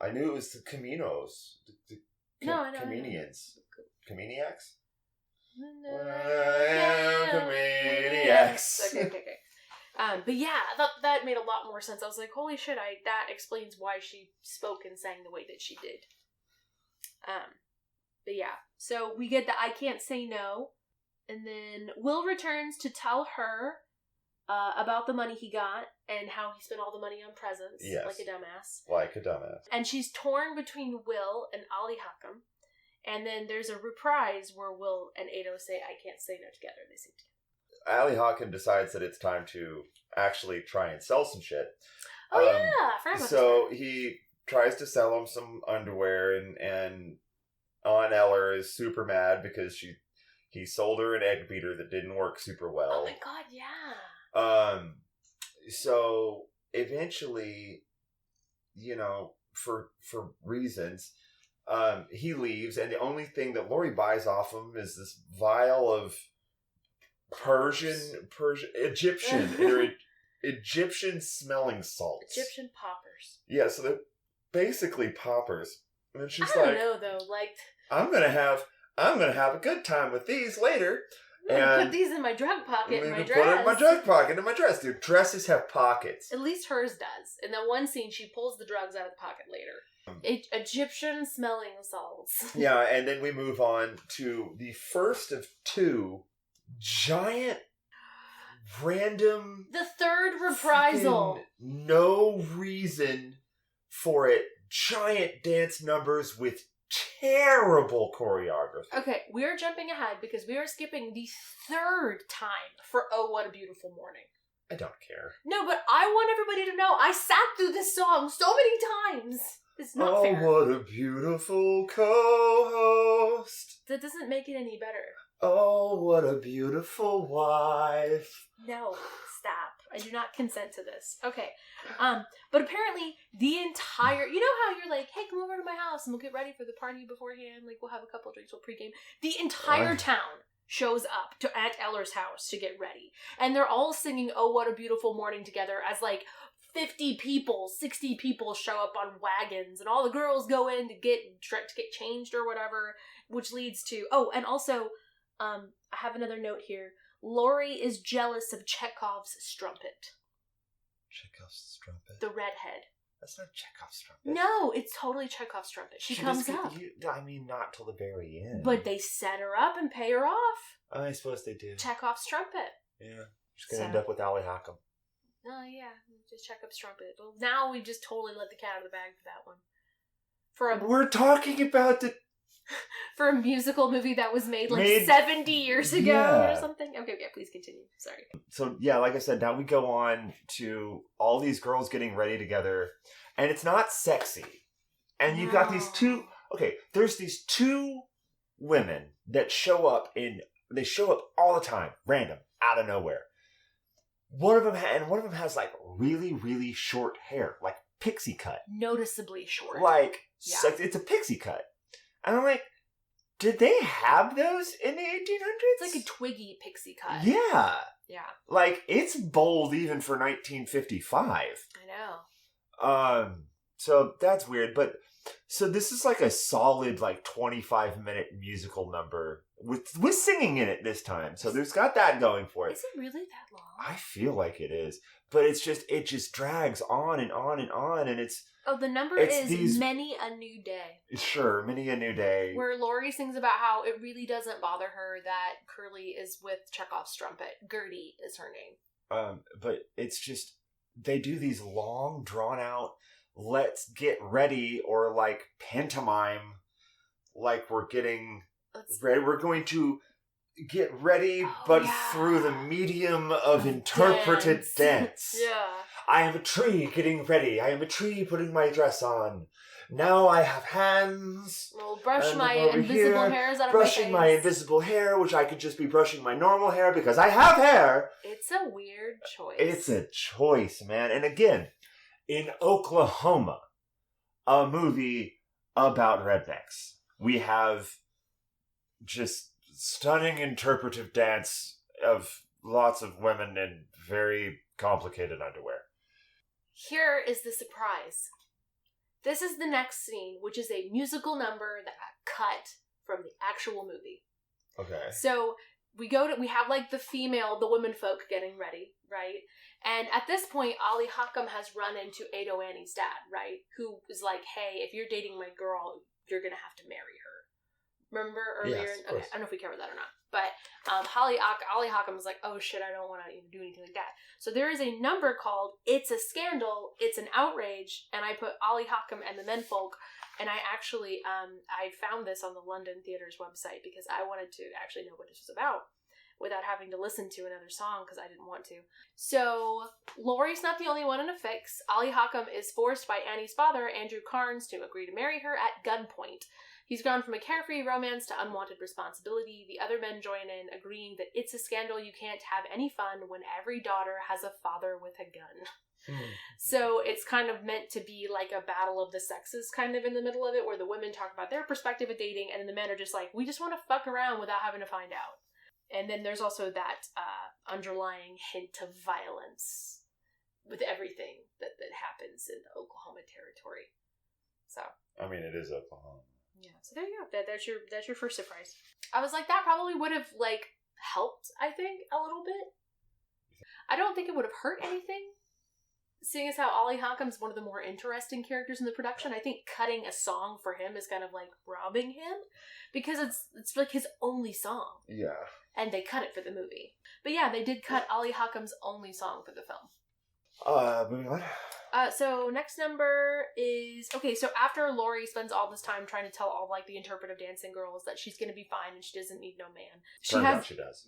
I knew it was the Caminos, the Comedians, Comediacs. Comediacs. Okay. But yeah, I thought that made a lot more sense. I was like, holy shit! That explains why she spoke and sang the way that she did. But yeah, so we get the I can't say no, and then Will returns to tell her about the money he got and how he spent all the money on presents. Yes. Like a dumbass. And she's torn between Will and Ollie Hockham, and then there's a reprise where Will and Ado say I can't say no together. They sing together. Ollie Hockham decides that it's time to actually try and sell some shit. Oh yeah, I forgot about so he tries to sell him some underwear, and Aunt Eller is super mad because he sold her an egg beater that didn't work super well. Oh my god, yeah. So eventually, for reasons. He leaves, and the only thing that Lori buys off him is this vial of Egyptian smelling salts. Egyptian poppers. Yeah, so they're basically poppers. And she's I don't know though, like I'm gonna have a good time with these later. I'm gonna And put these in my drug pocket in my dress. Put it in my drug pocket in my dress. Dude, dresses have pockets. At least hers does. In that one scene, she pulls the drugs out of the pocket later. Egyptian smelling salts. Yeah, and then we move on to the first of two giant, random... The third reprisal. No reason for it. Giant dance numbers with terrible choreography. Okay, we are jumping ahead because we are skipping the third time for Oh What a Beautiful Morning. I don't care. No, but I want everybody to know I sat through this song so many times. It's not fair. Oh, what a beautiful co-host. That doesn't make it any better. Oh, what a beautiful wife. No, stop. I do not consent to this. Okay. But apparently the entire, you know how you're like, hey, come over to my house and we'll get ready for the party beforehand. Like, we'll have a couple of drinks, we'll pregame. The entire town shows up to Aunt Eller's house to get ready. And they're all singing Oh What a Beautiful Morning together as like 50 people, 60 people show up on wagons, and all the girls go in to get changed or whatever, which leads to, oh, and also, I have another note here. Lori is jealous of Chekhov's strumpet. Chekhov's strumpet? The redhead. That's not Chekhov's strumpet. No, it's totally Chekhov's trumpet. She comes up. Not till the very end. But they set her up and pay her off. I suppose they do. Chekhov's trumpet. Yeah. She's going to end up with Ali Hackham. Oh, yeah. Just Chekhov's trumpet. Well, now we just totally let the cat out of the bag for that one. We're talking about the... For a musical movie that was made 70 years ago or something. Okay, yeah, please continue. Sorry. So, yeah, like I said, now we go on to all these girls getting ready together. And it's not sexy. And you've got these two... Okay, there's these two women that show up They show up all the time, random, out of nowhere. One of them has like really, really short hair, like pixie cut. Noticeably short. It's a pixie cut. And I'm like, did they have those in the 1800s? It's like a twiggy pixie cut. Yeah. Yeah. Like, it's bold even for 1955. I know. So that's weird, but so this is like a solid 25-minute musical number with singing in it this time. So there's got that going for it. Is it really that long? I feel like it is, but it just drags on and on and on, and it's... Oh, the number is Many a New Day. Sure, Many a New Day. Where Lori sings about how it really doesn't bother her that Curly is with Chekhov's strumpet. Gertie is her name. But it's just, they do these long, drawn-out, let's get ready, or pantomime, we're getting ready. We're going to get ready, through the medium of interpreted dance. Yeah. I am a tree getting ready. I am a tree putting my dress on. Now I have hands. Well, brush my invisible hairs out of my face. Brushing my invisible hair, which I could just be brushing my normal hair because I have hair. It's a weird choice. It's a choice, man. And again, in Oklahoma, a movie about rednecks, we have just stunning interpretive dance of lots of women in very complicated underwear. Here is the surprise. This is the next scene, which is a musical number that got cut from the actual movie. Okay. So we have the women folk getting ready, right? And at this point, Ali Hackham has run into Ado Annie's dad, right? Who is like, hey, if you're dating my girl, you're going to have to marry her. Remember earlier? Yes, okay, I don't know if we covered that or not. But Ali Hackham was like, oh shit, I don't want to even do anything like that. So there is a number called It's a Scandal, It's an Outrage, and I put Ali Hackham and the Menfolk, and I actually, I found this on the London Theatre's website because I wanted to actually know what this was about without having to listen to another song because I didn't want to. So Laurie's not the only one in a fix. Ali Hackham is forced by Annie's father, Andrew Carnes, to agree to marry her at gunpoint. He's gone from a carefree romance to unwanted responsibility. The other men join in, agreeing that it's a scandal you can't have any fun when every daughter has a father with a gun. So it's kind of meant to be like a battle of the sexes kind of in the middle of it, where the women talk about their perspective of dating, and then the men are just like, we just want to fuck around without having to find out. And then there's also that underlying hint of violence with everything that happens in the Oklahoma territory. So I mean, it is Oklahoma. Yeah, so there you go. That's your first surprise. I was like, that probably would have like helped, I think, a little bit. I don't think it would have hurt anything. Seeing as how Ollie Hawkins is one of the more interesting characters in the production, I think cutting a song for him is kind of like robbing him, because it's like his only song. Yeah. And they cut it for the movie. But yeah, they did cut Ollie Hawkins' only song for the film. Moving on. So next number is, okay, so after Laurie spends all this time trying to tell all like the interpretive dancing girls that she's going to be fine and she doesn't need no man. She does.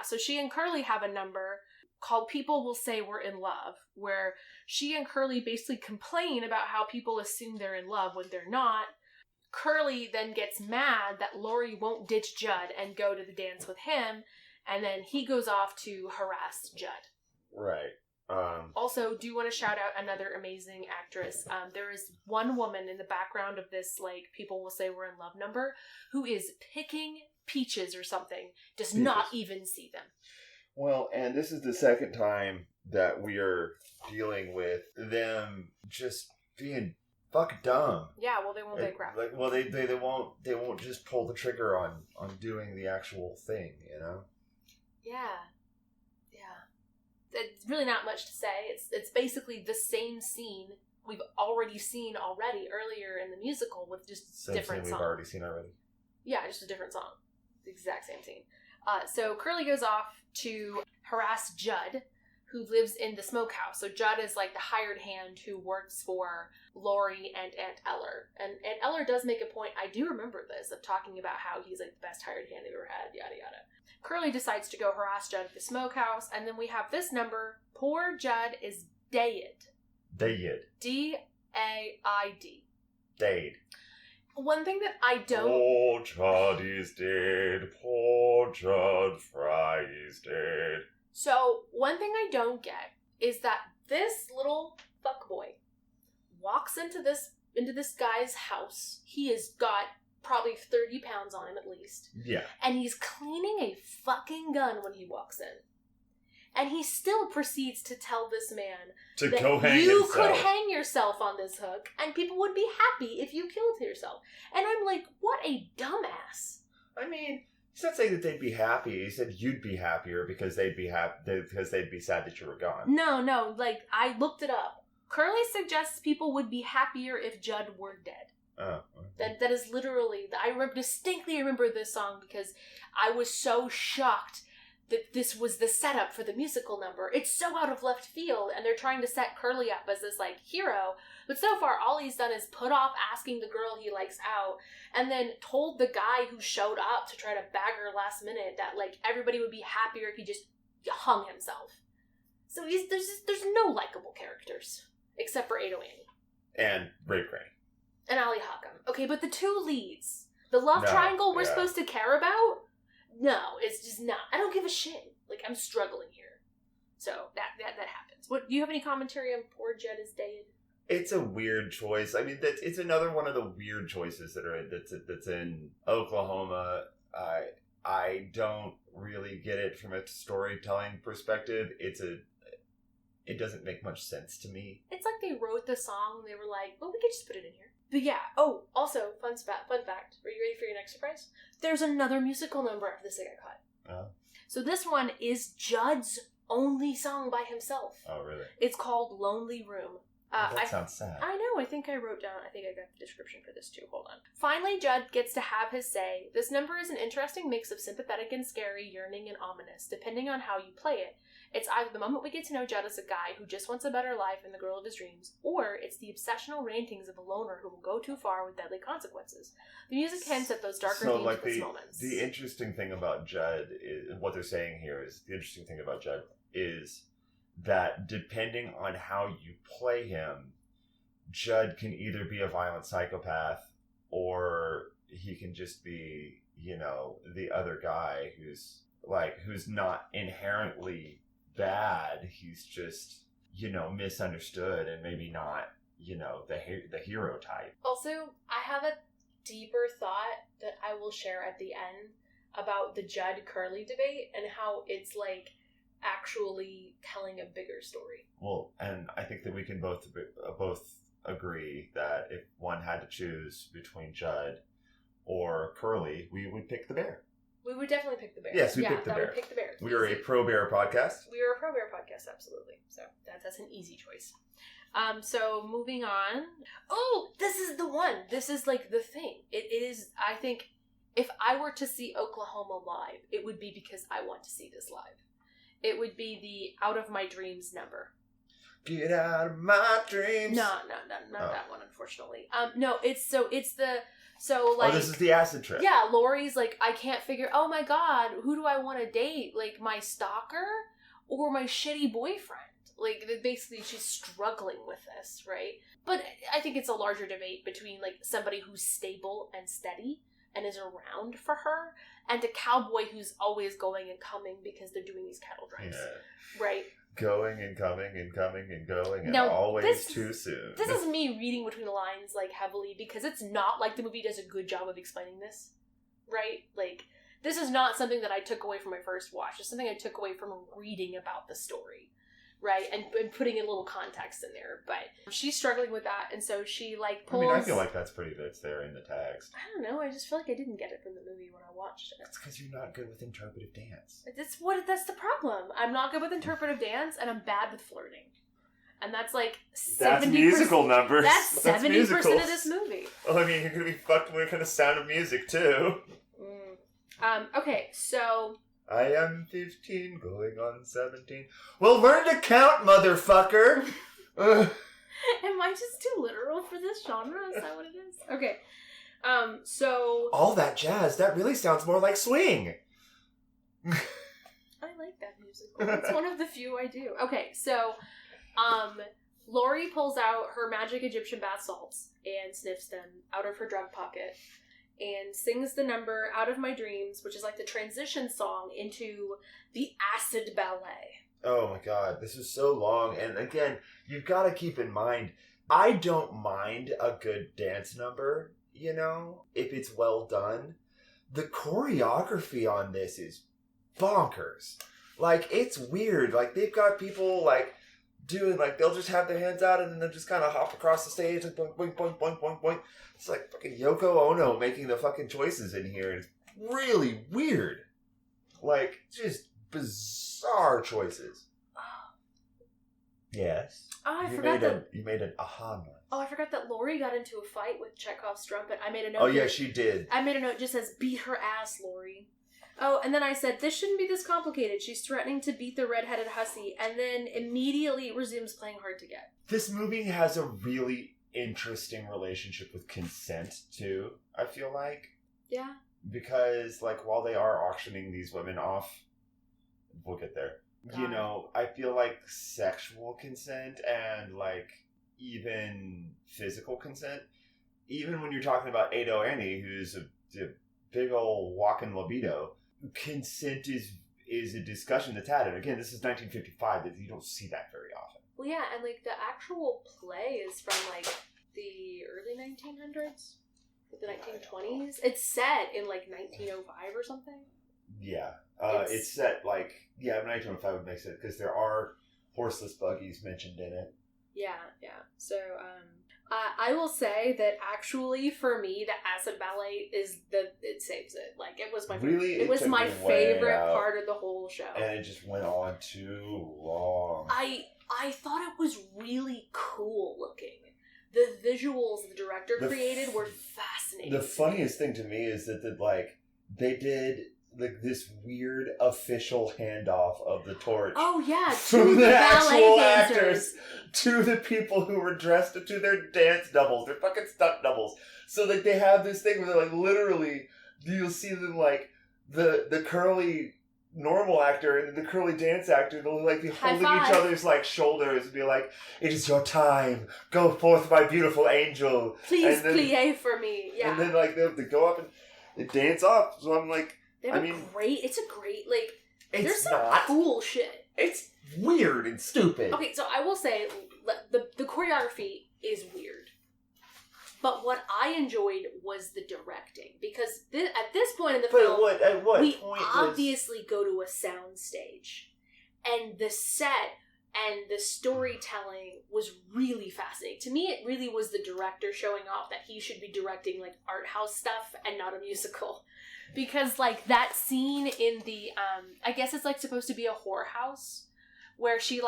So she and Curly have a number called People Will Say We're in Love, where she and Curly basically complain about how people assume they're in love when they're not. Curly then gets mad that Laurie won't ditch Judd and go to the dance with him, and then he goes off to harass Judd. Right. Also, do want to shout out another amazing actress. There is one woman in the background of this, like, People Will Say We're in Love number, who is picking peaches or something, does not even see them. Well, and this is the second time that we are dealing with them just being fucking dumb. Yeah, well, they won't take crap. Like, well, they won't just pull the trigger on doing the actual thing, you know? Yeah. It's really not much to say. It's basically the same scene we've already seen earlier in the musical with just different songs. We've already seen already. Yeah, just a different song. The exact same scene. So Curly goes off to harass Judd, who lives in the smokehouse. So Judd is like the hired hand who works for Laurie and Aunt Eller. And Aunt Eller does make a point, I do remember this, of talking about how he's like the best hired hand they've ever had, yada yada. Curly decides to go harass Judd at the smokehouse, and then we have this number, Poor Judd is Dead. Dead. D-A-I-D. Dead. One thing that I don't... Poor Judd is dead. Poor Judd Fry is dead. So, one thing I don't get is that this little fuckboy walks into this guy's house. He has got probably 30 pounds on him at least. Yeah. And he's cleaning a fucking gun when he walks in. And he still proceeds to tell this man to that go hang you himself. could hang yourself on this hook and people would be happy if you killed yourself. And I'm like, what a dumbass. I mean, he's not saying that they'd be happy. He said you'd be happier because they'd be because they'd be sad that you were gone. No, like, I looked it up. Curly suggests people would be happier if Judd were dead. Oh. That is literally, I distinctly remember this song because I was so shocked that this was the setup for the musical number. It's so out of left field, and they're trying to set Curly up as this, like, hero. But so far, all he's done is put off asking the girl he likes out, and then told the guy who showed up to try to bag her last minute that, like, everybody would be happier if he just hung himself. So there's no likable characters, except for Ado Annie. And Ray Gray. And Ollie Hawkins. Okay, but the two leads, the love triangle we're supposed to care about? No, it's just not. I don't give a shit. Like, I'm struggling here. So, that happens. What, do you have any commentary on Poor Judd is Dead? It's a weird choice. I mean, it's another one of the weird choices that's in Oklahoma. I don't really get it from a storytelling perspective. It doesn't make much sense to me. It's like they wrote the song and they were like, well, we could just put it in here. But yeah. Oh, also, fun fact. Are you ready for your next surprise? There's another musical number after this that got cut. Oh. So this one is Judd's only song by himself. Oh, really? It's called Lonely Room. That sounds sad. I know. I think I got the description for this too. Hold on. Finally, Judd gets to have his say. This number is an interesting mix of sympathetic and scary, yearning and ominous, depending on how you play it. It's either the moment we get to know Judd as a guy who just wants a better life and the girl of his dreams, or it's the obsessional rantings of a loner who will go too far with deadly consequences. The music hints at those darker themes at those moments. The interesting thing about Judd is, what they're saying here is, the interesting thing about Judd is that depending on how you play him, Judd can either be a violent psychopath or he can just be, the other guy who's not inherently bad. He's just misunderstood and maybe not, the hero type. Also, I have a deeper thought that I will share at the end about the Judd Curly debate and how it's like actually telling a bigger story. Well, and I think that we can both agree that if one had to choose between Judd or Curly, we would pick the bear. We would definitely pick the bear. Yes, we picked the bear. Would pick the bear. We are a pro-bear podcast. We are a pro-bear podcast, absolutely. So that's an easy choice. So moving on. Oh, this is the one. This is like the thing. It is, I think, if I were to see Oklahoma live, it would be because I want to see this live. It would be the Out of My Dreams number. Get out of my dreams. No, not that one, unfortunately. No, this is the acid trip. Yeah, Lori's like, I can't figure, oh my god, who do I want to date? Like, my stalker or my shitty boyfriend? Like, basically, she's struggling with this, right? But I think it's a larger debate between, like, somebody who's stable and steady and is around for her, and a cowboy who's always going and coming because they're doing these cattle drives, right? Going and coming and coming and going and now, always too soon. This is me reading between the lines, like, heavily, because it's not like the movie does a good job of explaining this, right? Like, this is not something that I took away from my first watch. It's something I took away from reading about the story, right? And putting in a little context in there. But she's struggling with that, and so she, like, pulls... I feel like that's there in the text. I don't know, I just feel like I didn't get it from the movie when I watched it. It's because you're not good with interpretive dance. That's the problem. I'm not good with interpretive dance, and I'm bad with flirting. And that's like 70%. That's musical numbers. That's 70% of this movie. Well, I mean, you're going to be fucked with kind of Sound of Music, too. Okay, so... I am 15, going on 17. Well, learn to count, motherfucker! Am I just too literal for this genre? Is that what it is? Okay. So... All that jazz, that really sounds more like swing! I like that musical. It's one of the few I do. Okay, so... Lori pulls out her magic Egyptian bath salts and sniffs them out of her drug pocket and sings the number Out of My Dreams, which is like the transition song into the acid ballet. Oh my god, this is so long. And again, you've got to keep in mind, I don't mind a good dance number, if it's well done. The choreography on this is bonkers. Like, it's weird. Like, they've got people, like, doing, like, they'll just have their hands out and then they'll just kind of hop across the stage, like, boink, boink, boink, boink, boink, boink. It's like fucking Yoko Ono making the fucking choices in here. It's really weird. Like, just bizarre choices. Yes. Oh, I forgot that... You made an aha noise. Oh, I forgot that Lori got into a fight with Chekhov's trumpet. I made a note. Oh, yeah, she did. I made a note that just says, beat her ass, Lori. Oh, and then I said, this shouldn't be this complicated. She's threatening to beat the redheaded hussy, and then immediately resumes playing hard to get. This movie has a really interesting relationship with consent, too, I feel like. Yeah. Because, like, while they are auctioning these women off, we'll get there. I feel like sexual consent and, like, even physical consent, even when you're talking about Ado Annie, who's a big old walking libido, consent is a discussion that's had. And again, this is 1955, that you don't see that very often. Well, yeah, and, like, the actual play is from, like, the early 1900s? The 1920s? It's set in, like, 1905 or something? Yeah. It's set, like, 1905 would make sense, because there are horseless buggies mentioned in it. Yeah. So, I will say that actually, for me, the acid ballet it saves it. Like, it was my favorite part of the whole show. And it just went on too long. I thought it was really cool looking. The visuals the director created were fascinating. The funniest thing to me is that they did this weird official handoff of the torch. Oh yeah, from the actual actors to the people who were dressed to their dance doubles, their fucking stunt doubles. So like they have this thing where they're like literally, you'll see them like the curly normal actor and the curly dance actor, they'll like be holding each other's like shoulders and be like, "It is your time. Go forth, my beautiful angel. Please plie for me." Yeah. And then like they go up and they dance off. So I'm like, it's a great, like, there's some cool shit It's weird and stupid. Okay, so I will say the choreography is weird. But what I enjoyed was the directing. Because at this point in the film, at what we point obviously go to a sound stage. And the set and the storytelling was really fascinating. To me, it really was the director showing off that he should be directing, like, art house stuff and not a musical. Because, like, that scene in the, I guess it's, like, supposed to be a whorehouse, where she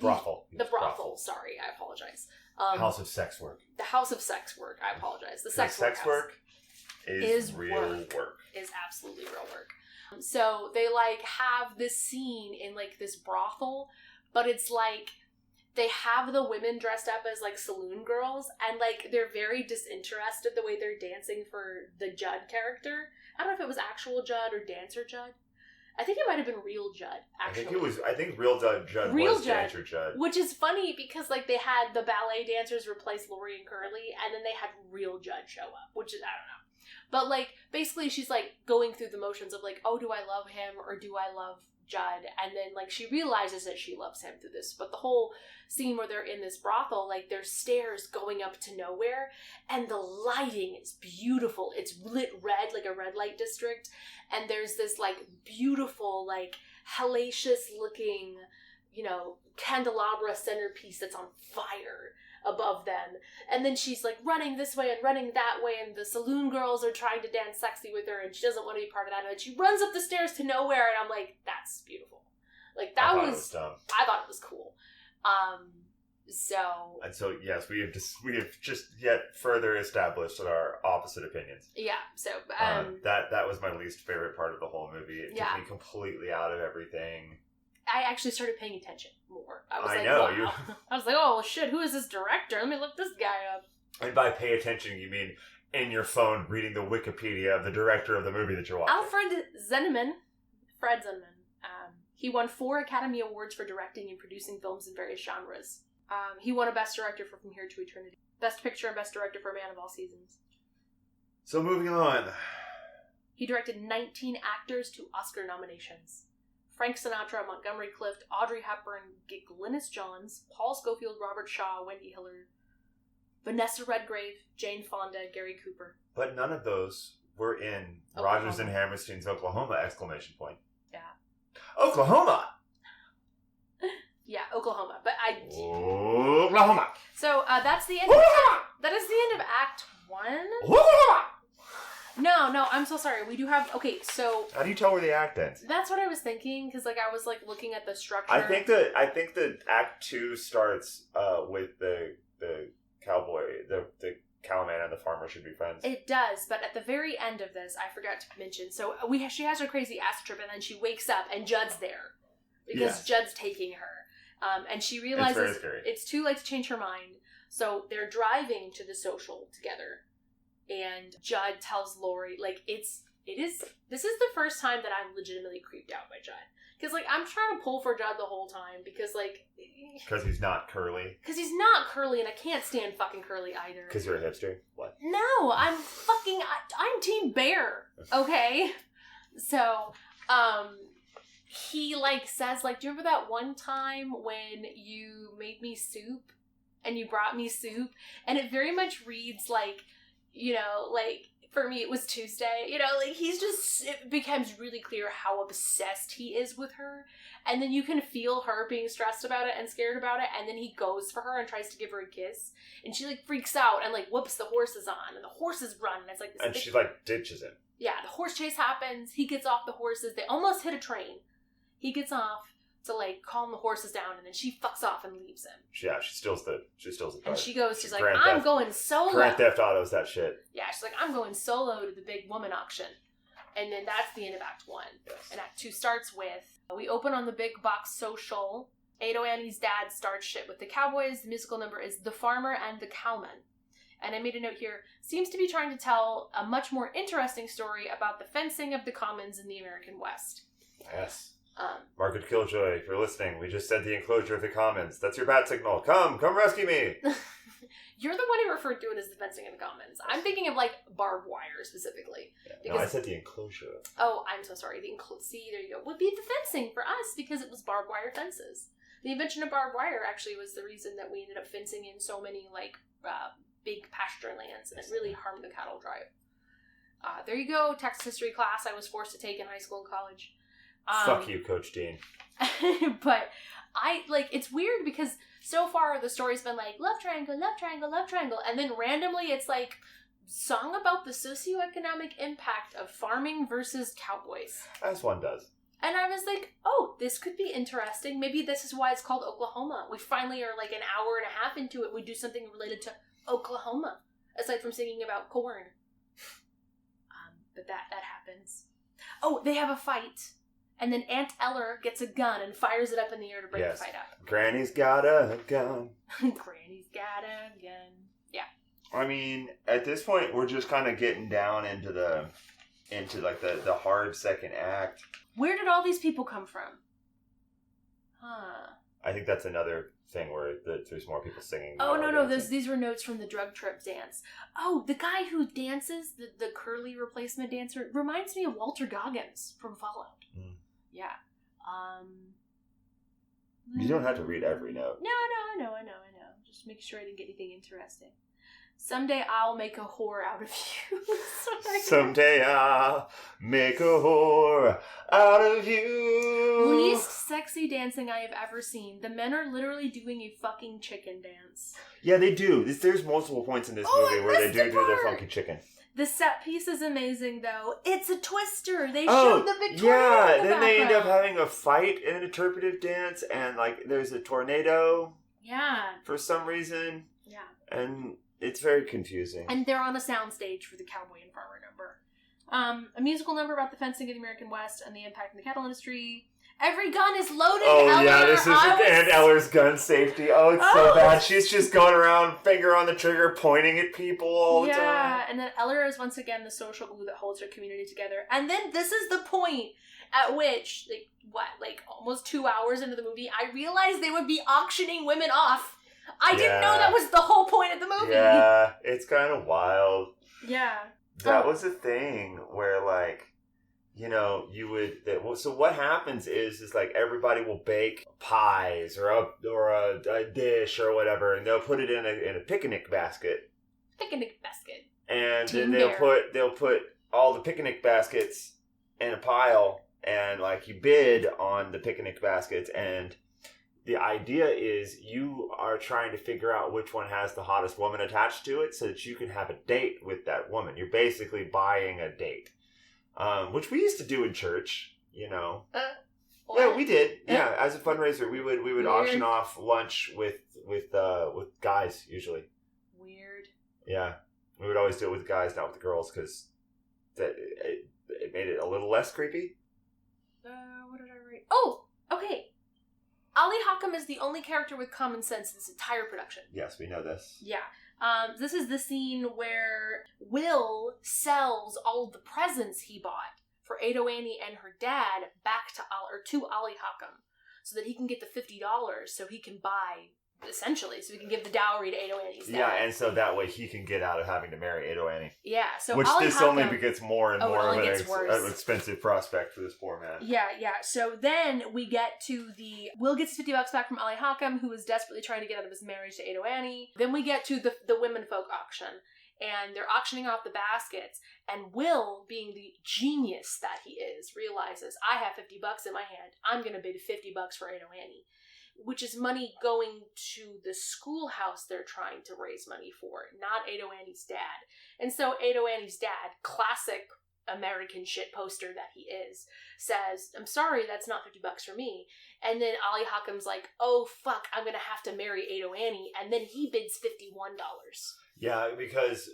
brothel. The brothel, sorry, I apologize. House of sex work. The house of sex work, I apologize. The sex work is real work. Is absolutely real work. So they, like, have this scene in, like, this brothel, but it's, like, they have the women dressed up as, like, saloon girls, and, like, they're very disinterested the way they're dancing for the Judd character. I don't know if it was actual Judd or dancer Judd. I think it might have been real Judd, actually. I think real Judd was dancer Judd. Which is funny because, like, they had the ballet dancers replace Laurie and Curly, and then they had real Judd show up, which is, I don't know. But, like, basically she's, like, going through the motions of, like, oh, do I love him or do I love Judd? And then, like, she realizes that she loves him through this. But the whole scene where they're in this brothel, like, there's stairs going up to nowhere, and the lighting is beautiful. It's lit red, like a red light district, and there's this, like, beautiful, like, hellacious looking, you know, candelabra centerpiece that's on fire above them. And then she's, like, running this way and running that way, and the saloon girls are trying to dance sexy with her, and she doesn't want to be part of that, and then she runs up the stairs to nowhere, and I'm like, that's beautiful. Like, that was dumb. I thought it was cool. So yes, we have just yet further established our opposite opinions. Yeah, so that was my least favorite part of the whole movie. It took me completely out of everything. I actually started paying attention more. I was wow. I was like, oh shit, who is this director? Let me look this guy up. And by pay attention, you mean in your phone reading the Wikipedia of the director of the movie that you're watching. Fred Zinnemann. He won 4 Academy Awards for directing and producing films in various genres. He won a Best Director for From Here to Eternity, Best Picture and Best Director for Man of All Seasons. So moving on. He directed 19 actors to Oscar nominations. Frank Sinatra, Montgomery Clift, Audrey Hepburn, Glynis Johns, Paul Scofield, Robert Shaw, Wendy Hillard, Vanessa Redgrave, Jane Fonda, Gary Cooper. But none of those were in Oklahoma. Rodgers and Hammerstein's Oklahoma! Yeah. Oklahoma! Yeah, Oklahoma. But Oklahoma! So that's the end. That is the end of Act 1. Oklahoma! No, I'm so sorry. We do have... Okay, so... How do you tell where the act ends? That's what I was thinking, because, like, I was, like, looking at the structure. I think that Act 2 starts with the cowboy, the cowman and the farmer should be friends. It does, but at the very end of this, I forgot to mention, so she has her crazy acid trip, and then she wakes up, and Judd's there. Because Judd's taking her. And she realizes it's too late to change her mind, so they're driving to the social together. And Judd tells Laurie, like, this is the first time that I'm legitimately creeped out by Judd. Because, like, I'm trying to pull for Judd the whole time, because, like... Because he's not curly? Because he's not curly, and I can't stand fucking curly either. Because you're a hipster? What? No, I'm Team Bear, okay? So, he, like, says, like, do you remember that one time when you made me soup, and you brought me soup? And it very much reads like... You know, like, for me, it was Tuesday. You know, like, it becomes really clear how obsessed he is with her. And then you can feel her being stressed about it and scared about it. And then he goes for her and tries to give her a kiss. And she, like, freaks out and, like, whoops the horses on. And the horses run. And it's like this. And she, like, ditches him. Yeah, the horse chase happens. He gets off the horses. They almost hit a train. He gets off to, like, calm the horses down, and then she fucks off and leaves him. Yeah, she steals the car. And she's like, I'm going solo. Grand Theft Auto's that shit. Yeah, she's like, I'm going solo to the big woman auction. And then that's the end of Act 1. Yes. And Act 2 starts with, we open on the big box social. Ado Annie's dad starts shit with the Cowboys. The musical number is The Farmer and the Cowman. And I made a note here, seems to be trying to tell a much more interesting story about the fencing of the commons in the American West. Yes. Margaret Killjoy, if you're listening, we just said the enclosure of the commons. That's your bat signal. Come rescue me. You're the one who referred to it as the fencing in the comments. I'm thinking of, like, barbed wire specifically. Yeah. No, I said the enclosure. Oh, I'm so sorry. See, there you go. Would be the fencing for us because it was barbed wire fences. The invention of barbed wire actually was the reason that we ended up fencing in so many, like, big pasture lands, and it really harmed the cattle drive. There you go, Texas history class I was forced to take in high school and college. Fuck you, Coach Dean. But it's weird because so far the story's been like, love triangle, love triangle, love triangle, and then randomly it's like, song about the socioeconomic impact of farming versus cowboys. As one does. And I was like, oh, this could be interesting. Maybe this is why it's called Oklahoma. We finally are like an hour and a half into it. We do something related to Oklahoma, aside from singing about corn. But that happens. Oh, they have a fight. And then Aunt Eller gets a gun and fires it up in the air to break the fight up. Granny's got a gun. Granny's got a gun. Yeah. I mean, at this point, we're just kind of getting down into the hard second act. Where did all these people come from? Huh. I think that's another thing where there's more people singing. Oh, no. These were notes from the drug trip dance. Oh, the guy who dances, the curly replacement dancer, reminds me of Walter Goggins from Fallout. Mm. Yeah. You don't have to read every note. No, I know. Just make sure I didn't get anything interesting. Someday I'll make a whore out of you. Someday I'll make a whore out of you. Least sexy dancing I have ever seen. The men are literally doing a fucking chicken dance. Yeah, they do. There's multiple points in this movie where they do their funky chicken. The set piece is amazing, though. It's a twister. They showed the Victoria. Yeah, then they end up having a fight in an interpretive dance, and like there's a tornado. Yeah. For some reason. Yeah. And it's very confusing. And they're on a soundstage for the cowboy and farmer number. A musical number about the fencing of the American West and the impact in the cattle industry. Every gun is loaded. Oh, Eller. yeah, this is Aunt Eller's gun safety. Oh, it's so bad. She's just going around, finger on the trigger, pointing at people all the time. Yeah, and then Eller is once again the social glue that holds her community together. And then this is the point at which, almost 2 hours into the movie, I realized they would be auctioning women off. I didn't know that was the whole point of the movie. Yeah, it's kind of wild. Yeah. That was a thing where, like, you know, you would... So what happens is like everybody will bake pies or a dish or whatever, and they'll put it in a picnic basket. Picnic basket. And then they'll put all the picnic baskets in a pile, and like you bid on the picnic baskets, and the idea is you are trying to figure out which one has the hottest woman attached to it so that you can have a date with that woman. You're basically buying a date. Which we used to do in church, you know. Yeah, we did. Yeah, as a fundraiser, we would auction off lunch with guys usually. Weird. Yeah, we would always do it with guys, not with the girls, because it made it a little less creepy. What did I write? Oh, okay. Ali Hakam is the only character with common sense in this entire production. Yes, we know this. Yeah. This is the scene where Will sells all the presents he bought for Ado Annie and her dad back to Ali Hakam so that he can get the $50 so he can buy, essentially, so he can give the dowry to Ado Annie's dad. Yeah, and so that way he can get out of having to marry Ado Annie. Yeah, so which Ali this Hakam, only gets more and more of an expensive prospect for this poor man. Yeah. So then we get to Will gets $50 back from Ali Hakam, who is desperately trying to get out of his marriage to Ado Annie. Then we get to the women folk auction, and they're auctioning off the baskets, and Will, being the genius that he is, realizes, I have $50 in my hand, I'm gonna bid $50 for Ado Annie, which is money going to the schoolhouse they're trying to raise money for, not Ado Annie's dad. And so Ado Annie's dad, classic American shit poster that he is, says, I'm sorry, that's not $50 for me. And then Ali Hakam's like, oh fuck, I'm gonna have to marry Ado Annie, and then he bids $51. Yeah, because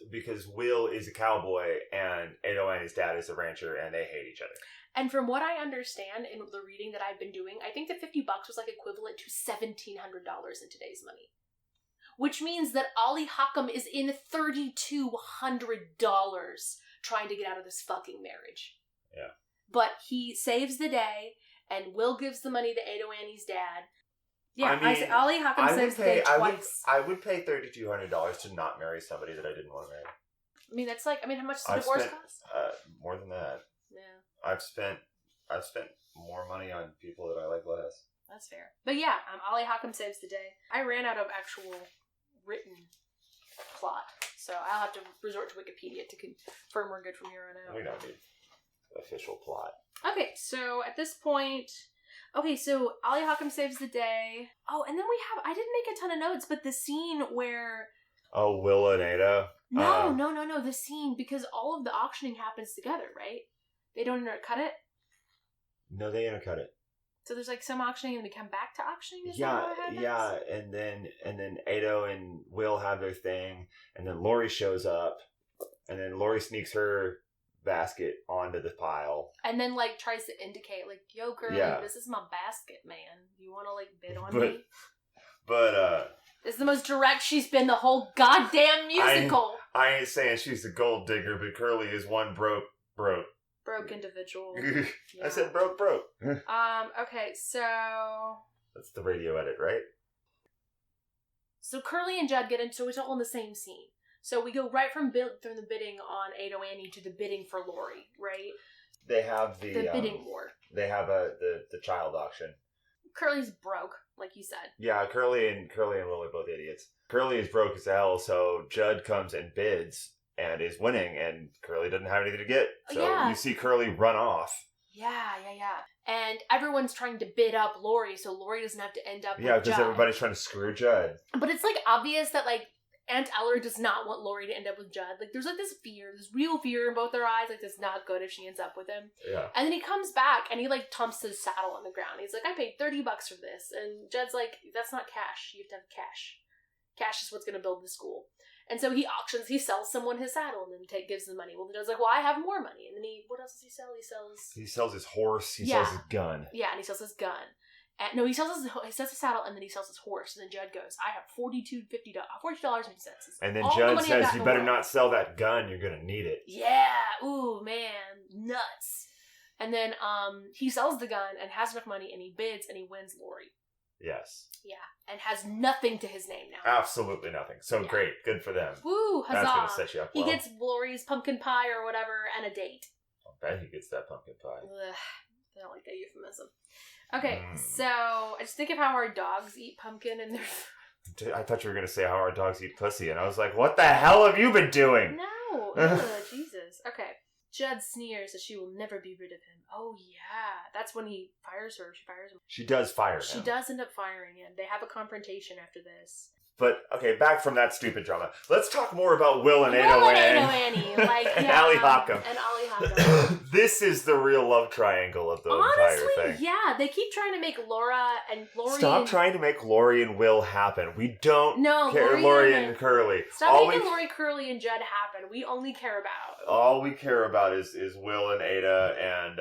Will is a cowboy and Ado Annie's dad is a rancher, and they hate each other. And from what I understand in the reading that I've been doing, I think that $50 was like equivalent to $1,700 in today's money. Which means that Ali Hakam is in $3,200 trying to get out of this fucking marriage. Yeah. But he saves the day, and Will gives the money to Ado Annie's dad. Yeah, I mean, Ollie Hawkins saves the day twice. I would pay $3,200 to not marry somebody that I didn't want to marry. I mean, that's like, how much does a divorce cost? More than that. Yeah. I've spent more money on people that I like less. That's fair. But yeah, Ollie Hawkins saves the day. I ran out of actual written plot, so I'll have to resort to Wikipedia to confirm we're good from here on out. We don't need official plot. Okay, so at this point, so Ollie Hawkins saves the day. Oh, and then I didn't make a ton of notes, but the scene where... Oh, Will and Ada? No, the scene, because all of the auctioning happens together, right? They don't intercut it? No, they intercut it. So there's like some auctioning and we come back to auctioning? Yeah, and then Ado and Will have their thing, and then Lori shows up, and then Lori sneaks her basket onto the pile. And then like tries to indicate like, yo girl, this is my basket, man. You wanna like bid on me? But this is the most direct she's been the whole goddamn musical. I ain't saying she's the gold digger, but Curly is one broke individual. I said broke. Okay, so that's the radio edit, right? So Curly and Judd get into it's all in the same scene. So we go right from the bidding on Ado Annie to the bidding for Lori, right? They have the bidding war. They have the child auction. Curly's broke, like you said. Yeah, Curly and Will are both idiots. Curly is broke as hell, so Judd comes and bids and is winning, and Curly doesn't have anything to get. So you see Curly run off. Yeah. And everyone's trying to bid up Lori, so Lori doesn't have to end up with Judd. Yeah, because everybody's trying to screw Judd. But it's like obvious that like Aunt Eller does not want Lori to end up with Judd. Like there's like this real fear in both their eyes. Like it's not good if she ends up with him. Yeah. And then he comes back and he like dumps his saddle on the ground. He's like, I paid $30 for this. And Judd's like, that's not cash. You have to have cash. Cash is what's going to build the school. And so he sells someone his saddle and then gives the money. Well, the Judd's like, well, I have more money. And then what else does he sell? He sells his horse. He sells his gun. Yeah, and he sells his gun. And, no, he sells his saddle and then he sells his horse. And then Judd goes, I have $42.50. And then Judd says, you better not sell that gun. You're going to need it. Yeah. Ooh, man. Nuts. And then he sells the gun and has enough money and he bids and he wins Lori. Yes. Yeah. And has nothing to his name now. Absolutely nothing. So great. Good for them. Woo, huzzah. That's going to set you up well. He gets Lori's pumpkin pie or whatever and a date. I'll bet he gets that pumpkin pie. Ugh, I don't like that euphemism. Okay, so I just think of how our dogs eat pumpkin and they're... I thought you were going to say how our dogs eat pussy, and I was like, what the hell have you been doing? No. Ugh, Jesus. Okay. Judd sneers that she will never be rid of him. Oh, yeah. That's when he fires her. She fires him. She does fire him. She does end up firing him. They have a confrontation after this. But, okay, back from that stupid drama. Let's talk more about Will and Ado Annie. Like, and Ollie Hawkins. And Ollie Hawkins. This is the real love triangle of the entire thing. Yeah. They keep trying to make Laura and Lori... Stop trying to make Lori and Will happen. We don't care Lori and Curly. Stop making Lori, Curly, and Judd happen. We only care about... All we care about is Will and Ada and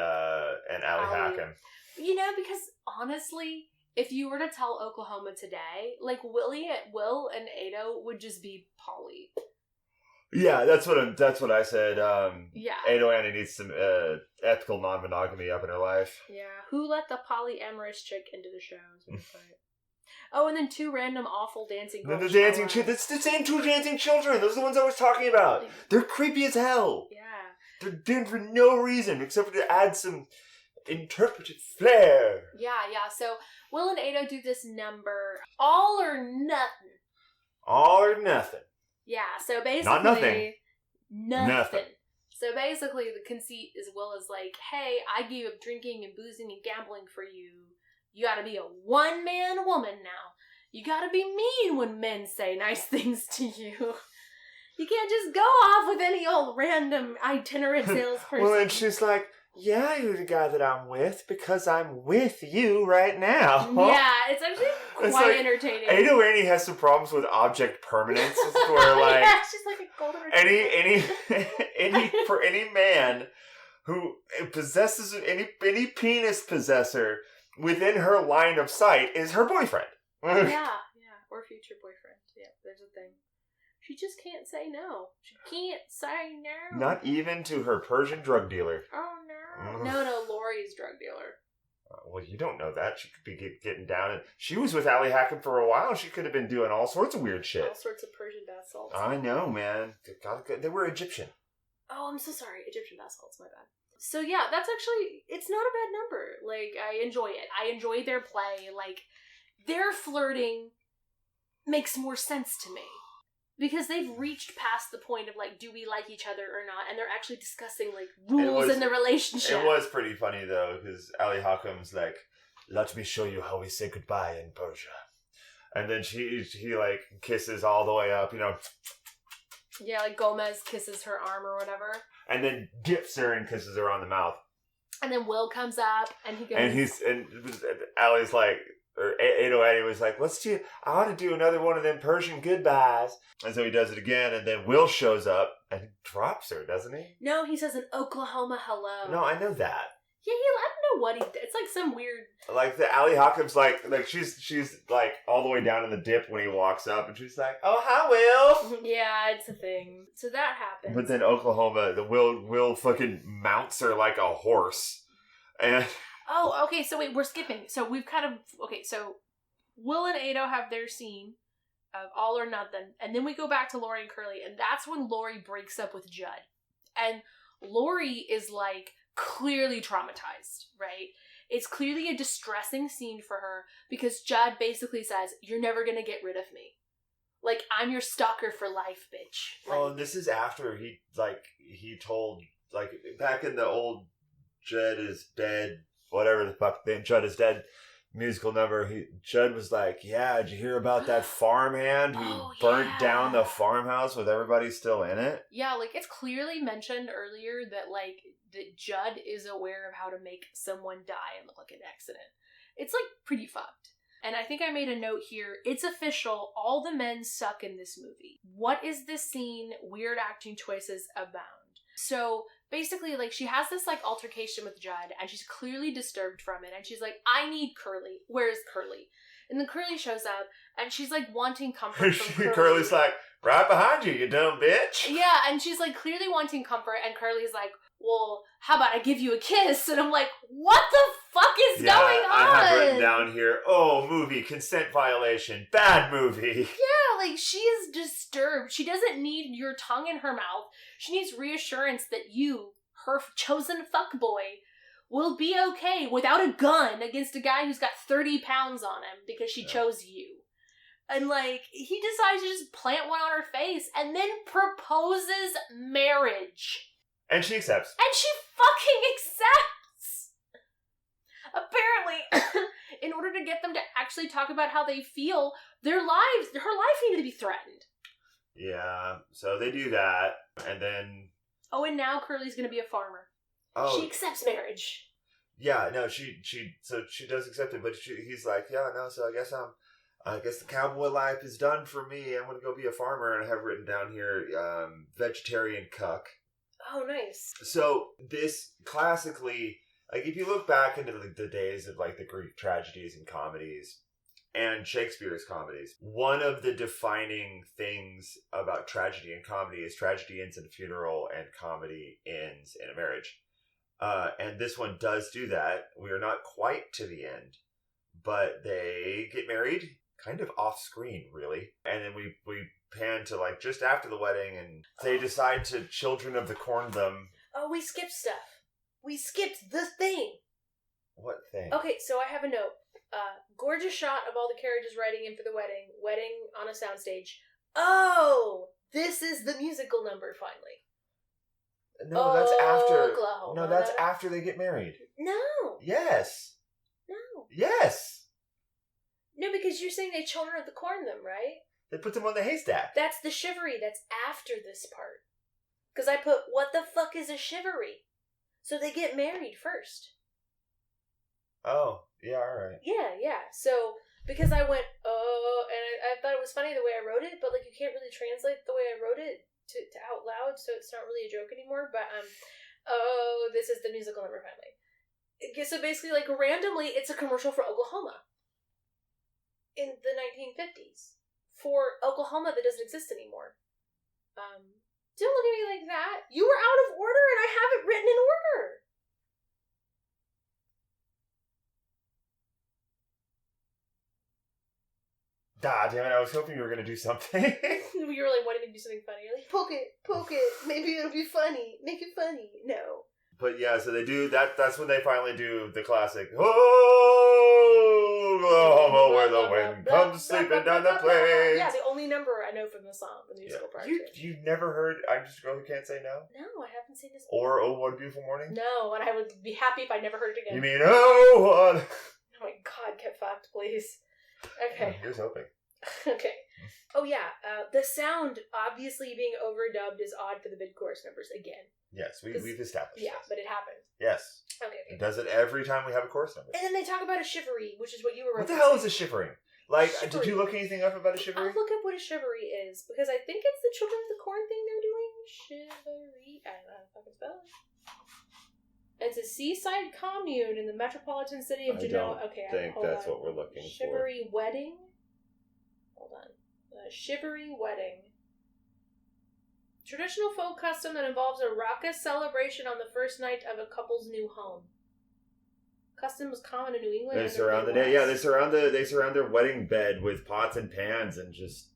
Ollie Hawkins. You know, because honestly... If you were to tell Oklahoma today, like Will and Ado would just be poly. Yeah, that's what I said. Yeah. Ado Annie needs some ethical non-monogamy up in her life. Yeah. Who let the polyamorous chick into the show? Oh, and then two random awful dancing girls. The dancing that's the same two dancing children. Those are the ones I was talking about. They're creepy as hell. Yeah. They're doing for no reason except for to add some interpretive flair. Yeah. So Will and Ado do this number, all or nothing. All or nothing. Yeah, so basically... Not nothing. Nothing. So basically the conceit is Will is like, hey, I gave up drinking and boozing and gambling for you. You gotta be a one-man woman now. You gotta be mean when men say nice things to you. You can't just go off with any old random itinerant salesperson. Well, and she's like... Yeah, you're the guy that I'm with because I'm with you right now. Yeah, it's actually quite entertaining. Ado Annie has some problems with object permanence, where like yeah, she's like a golden for any man who possesses any penis possessor within her line of sight is her boyfriend. yeah, or future boyfriend. Yeah, there's a thing. She just can't say no. She can't say no. Not even to her Persian drug dealer. Oh, no. No, Lori's drug dealer. Well, you don't know that. She could be getting down. And she was with Allie Hackett for a while. She could have been doing all sorts of weird shit. All sorts of Persian bath salts. I know, man. They were Egyptian. Oh, I'm so sorry. Egyptian bath salts, my bad. So yeah, that's actually, it's not a bad number. Like, I enjoy it. I enjoy their play. Like, their flirting makes more sense to me. Because they've reached past the point of, like, do we like each other or not? And they're actually discussing, like, rules in the relationship. It was pretty funny, though, because Ali Hakam's like, let me show you how we say goodbye in Persia. And then he like, kisses all the way up, you know. Yeah, like Gomez kisses her arm or whatever. And then dips her and kisses her on the mouth. And then Will comes up, and he goes... And Allie's like... Or 808 was like, I ought to do another one of them Persian goodbyes. And so he does it again, and then Will shows up and drops her, doesn't he? No, he says an Oklahoma hello. No, I know that. Yeah, I don't know what he did. It's like some weird... Like, the Ali Hakam's like she's like all the way down in the dip when he walks up, and she's like, oh, hi, Will. Yeah, it's a thing. So that happens. But then Oklahoma, the Will fucking mounts her like a horse. And... Oh, okay, so wait, we're skipping. So we've kind of... Okay, so Will and Ado have their scene of all or nothing, and then we go back to Lori and Curly, and that's when Lori breaks up with Judd. And Lori is, like, clearly traumatized, right? It's clearly a distressing scene for her, because Judd basically says, you're never gonna get rid of me. Like, I'm your stalker for life, bitch. Like, oh, this is after he told, like, back in the old Judd is dead... whatever the fuck, then Judd is dead musical number. Judd was like, yeah, did you hear about that farmhand who burnt down the farmhouse with everybody still in it? Yeah, like, it's clearly mentioned earlier that Judd is aware of how to make someone die and look like an accident. It's, like, pretty fucked. And I think I made a note here. It's official. All the men suck in this movie. What is this scene? Weird acting choices abound. So... basically, like, she has this, like, altercation with Judd, and she's clearly disturbed from it, and she's like, I need Curly. Where's Curly? And then Curly shows up, and she's, like, wanting comfort from Curly. Curly's like, right behind you, you dumb bitch. Yeah, and she's, like, clearly wanting comfort, and Curly's like, well, how about I give you a kiss? And I'm like, what the fuck is going on? I have written down here, movie, consent violation, bad movie. Yeah, like, she is disturbed. She doesn't need your tongue in her mouth. She needs reassurance that you, her chosen fuckboy, will be okay without a gun against a guy who's got 30 pounds on him because she chose you. And, like, he decides to just plant one on her face and then proposes marriage. And she accepts. And she fucking accepts! Apparently, in order to get them to actually talk about how they feel, her life needed to be threatened. Yeah, so they do that, and then... Oh, and now Curly's gonna be a farmer. Oh. She accepts marriage. Yeah, no, she does accept it, but he's like, yeah, no, so I guess the cowboy life is done for me. I'm gonna go be a farmer, and I have written down here, vegetarian cuck. Oh, nice. So this classically, like, if you look back into the days of, like, the Greek tragedies and comedies and Shakespeare's comedies, one of the defining things about tragedy and comedy is tragedy ends in a funeral and comedy ends in a marriage. And this one does do that. We are not quite to the end, but they get married kind of off screen, really. And then we pan to, like, just after the wedding, and they decide to Children of the Corn them. Oh, we skipped stuff. We skipped the thing. What thing? Okay, so I have a note. Gorgeous shot of all the carriages riding in for the wedding. Wedding on a soundstage. Oh! This is the musical number, finally. No, that's after. Oklahoma. No, that's after they get married. No. Yes. No. Yes. No, because you're saying they Children of the Corn them, right? They put them on the haystack. That's the chivalry. That's after this part. Because I put, what the fuck is a chivalry? So they get married first. Oh, yeah, alright. Yeah. So, because I went, oh, and I thought it was funny the way I wrote it, but, like, you can't really translate the way I wrote it to out loud, so it's not really a joke anymore, but, this is the musical number finally. So basically, like, randomly, it's a commercial for Oklahoma. In the 1950s. For Oklahoma that doesn't exist anymore. Don't look at me like that. You were out of order and I have it written in order. damn it, I was hoping you were going to do something. You were like wanting me to do something funny. You're like, poke it. Maybe it'll be funny. Make it funny. No. But yeah, so they do that. That's when they finally do the classic, oh, Oklahoma, where the wind comes sleeping down the plains. Yeah, the only number I know from the song, the musical part. You've never heard I'm Just a Girl Who Can't Say No? No, I haven't seen this. Or Oh, What a Beautiful Morning? No, and I would be happy if I never heard it again. You mean, oh, what? Oh my god, get fucked, please. Okay. Here's hoping. Okay. Oh yeah, the sound obviously being overdubbed is odd for the mid-chorus numbers again. Yes, we've established Yeah, this. but it happens. Yes. Okay. It does it every time we have a chorus number. And then they talk about a shivery, which is what you were What the referencing. hell is a shivering? Like, Shivery. Did you look anything up about a shivery? I'll look up what a shivery is, because I think it's the Children of the Corn thing they're doing. Shivery. I don't know how to fucking spell it. It's a seaside commune in the metropolitan city of Genoa. Okay, I think that's what we're looking for. Shivery wedding. Hold on. Shivery wedding. Traditional folk custom that involves a raucous celebration on the first night of a couple's new home. Custom was common in New England. They surround they surround their wedding bed with pots and pans and just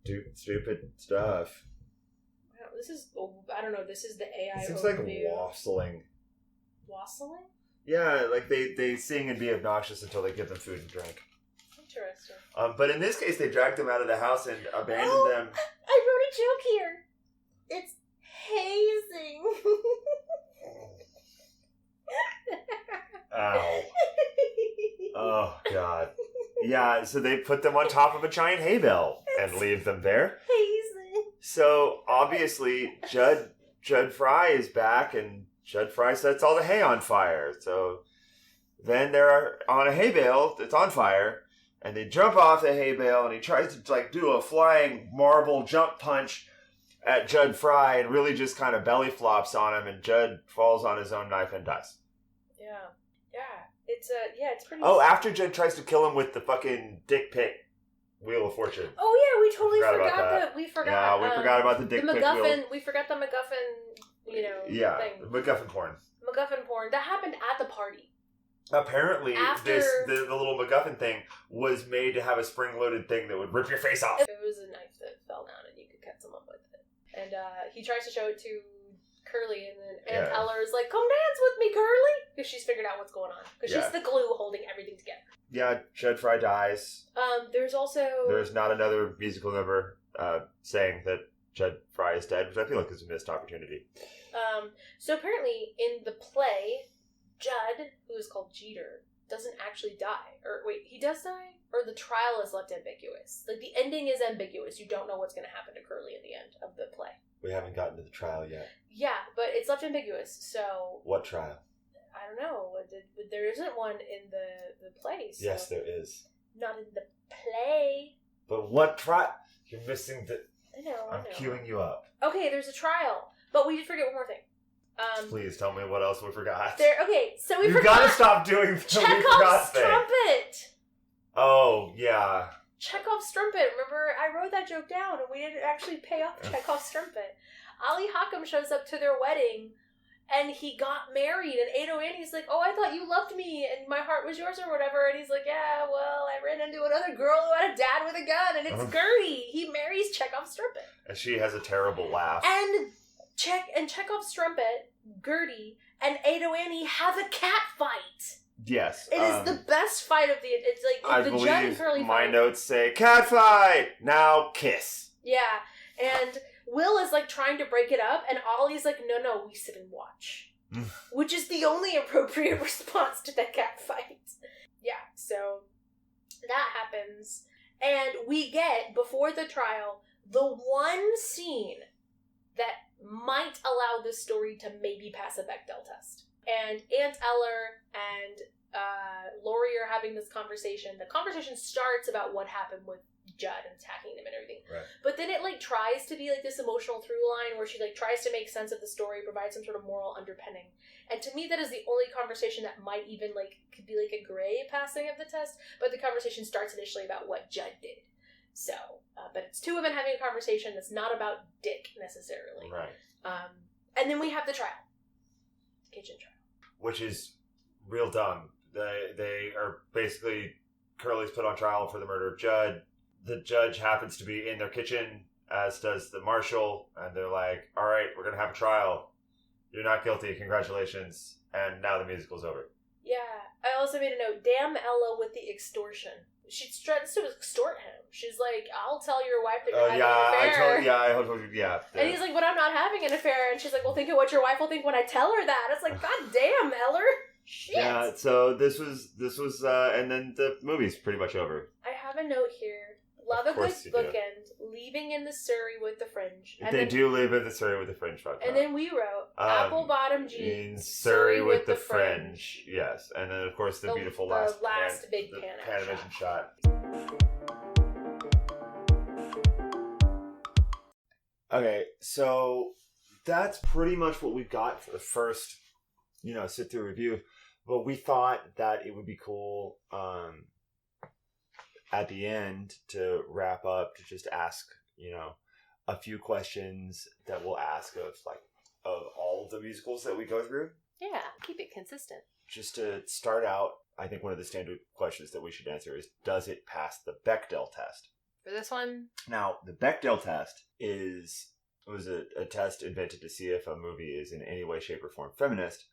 do stupid stuff. Wow, this is this is the AI. It seems overview. like wassailing. Wassailing? Yeah, like they sing and be obnoxious until they give them food and drink. Interesting. But in this case, they dragged them out of the house and abandoned them. I wrote a joke here. It's hazing. Ow. Oh, God. Yeah, so they put them on top of a giant hay bale and leave them there. Hazing. So, obviously, Judd Fry is back, and Judd Fry sets all the hay on fire. So, then they're on a hay bale that's on fire, and they jump off the hay bale, and he tries to, like, do a flying marble jump punch at Judd Fry, and really just kind of belly flops on him, and Judd falls on his own knife and dies. Yeah. It's pretty. Oh, after Judd tries to kill him with the fucking dick pic Wheel of Fortune. Oh yeah, we totally forgot that. We forgot. Yeah, we forgot about the dick pic wheel. We forgot the MacGuffin. Yeah, thing. MacGuffin porn. MacGuffin porn that happened at the party. Apparently, the little MacGuffin thing was made to have a spring-loaded thing that would rip your face off. It was a knife that fell down, and you could cut someone with it. And he tries to show it to Curly, and then Aunt Eller is like, "Come dance with me, Curly," because she's figured out what's going on. Because she's the glue holding everything together. Yeah, Judd Fry dies. There's not another musical number saying that Judd Fry is dead, which I feel like is a missed opportunity. So apparently in the play, Judd, who is called Jeter, doesn't actually die. Or wait, he does die? Or the trial is left ambiguous. Like, the ending is ambiguous. You don't know what's going to happen to Curly at the end of the play. We haven't gotten to the trial yet. Yeah, but it's left ambiguous, so... What trial? I don't know. There isn't one in the play, so... Yes, there is. Not in the play. But what trial? You're missing the... I know. I'm queuing you up. Okay, there's a trial. But we did forget one more thing. Please tell me what else we forgot. So we forgot... You've got to stop doing the Chekhov's trumpet! Oh, yeah. Chekhov's trumpet. Remember, I wrote that joke down, and we didn't actually pay off Chekhov's trumpet. Ali Hakam shows up to their wedding, and he got married, and Ado Annie's like, "Oh, I thought you loved me, and my heart was yours," or whatever, and he's like, "Yeah, well, I ran into another girl who had a dad with a gun, and it's Gertie." He marries Chekhov's trumpet. And she has a terrible laugh. And Chekhov's trumpet, Gertie, and Ado Annie have a cat fight. Yes. It is the best fight of the... It's like the Judd and Curly fight. My notes say, cat fight! Now kiss. Yeah. And Will is like trying to break it up, and Ollie's like, no, we sit and watch. Which is the only appropriate response to that cat fight. Yeah, so that happens. And we get, before the trial, the one scene that might allow this story to maybe pass a Bechdel test. And Aunt Eller and Lori are having this conversation. The conversation starts about what happened with Judd and attacking him and everything. Right. But then it like tries to be like this emotional through line where she like tries to make sense of the story, provide some sort of moral underpinning. And to me, that is the only conversation that might even like could be like a gray passing of the test. But the conversation starts initially about what Judd did. So, but it's two women having a conversation that's not about Dick necessarily. Right. And then we have the trial. Kitchen trial. Which is real dumb. They are basically Curly's put on trial for the murder of Judd. The judge happens to be in their kitchen, as does the marshal, and they're like, all right, we're going to have a trial. You're not guilty. Congratulations. And now the musical's over. Yeah. I also made a note. Damn Ella with the extortion. She tries to extort him. She's like, I'll tell your wife that you're having an affair. I told you, yeah. And he's like, but I'm not having an affair. And she's like, well, think of what your wife will think when I tell her that. It's like, god damn, Eller. Shit. Yeah, so this was, and then the movie's pretty much over. I have a note here. Love a good bookend. Leaving in the Surrey with the fringe. And they do live in the Surrey with the fringe. And then we wrote, apple bottom jeans, Surrey with the fringe. Yes, and then of course the beautiful last big Panavision shot. Okay, so that's pretty much what we've got for the first, sit-through review. But we thought that it would be cool at the end to wrap up to just ask, a few questions that we'll ask of all of the musicals that we go through. Yeah, keep it consistent. Just to start out, I think one of the standard questions that we should answer is, does it pass the Bechdel test? For this one? Now, the Bechdel test was a test invented to see if a movie is in any way, shape, or form feminist.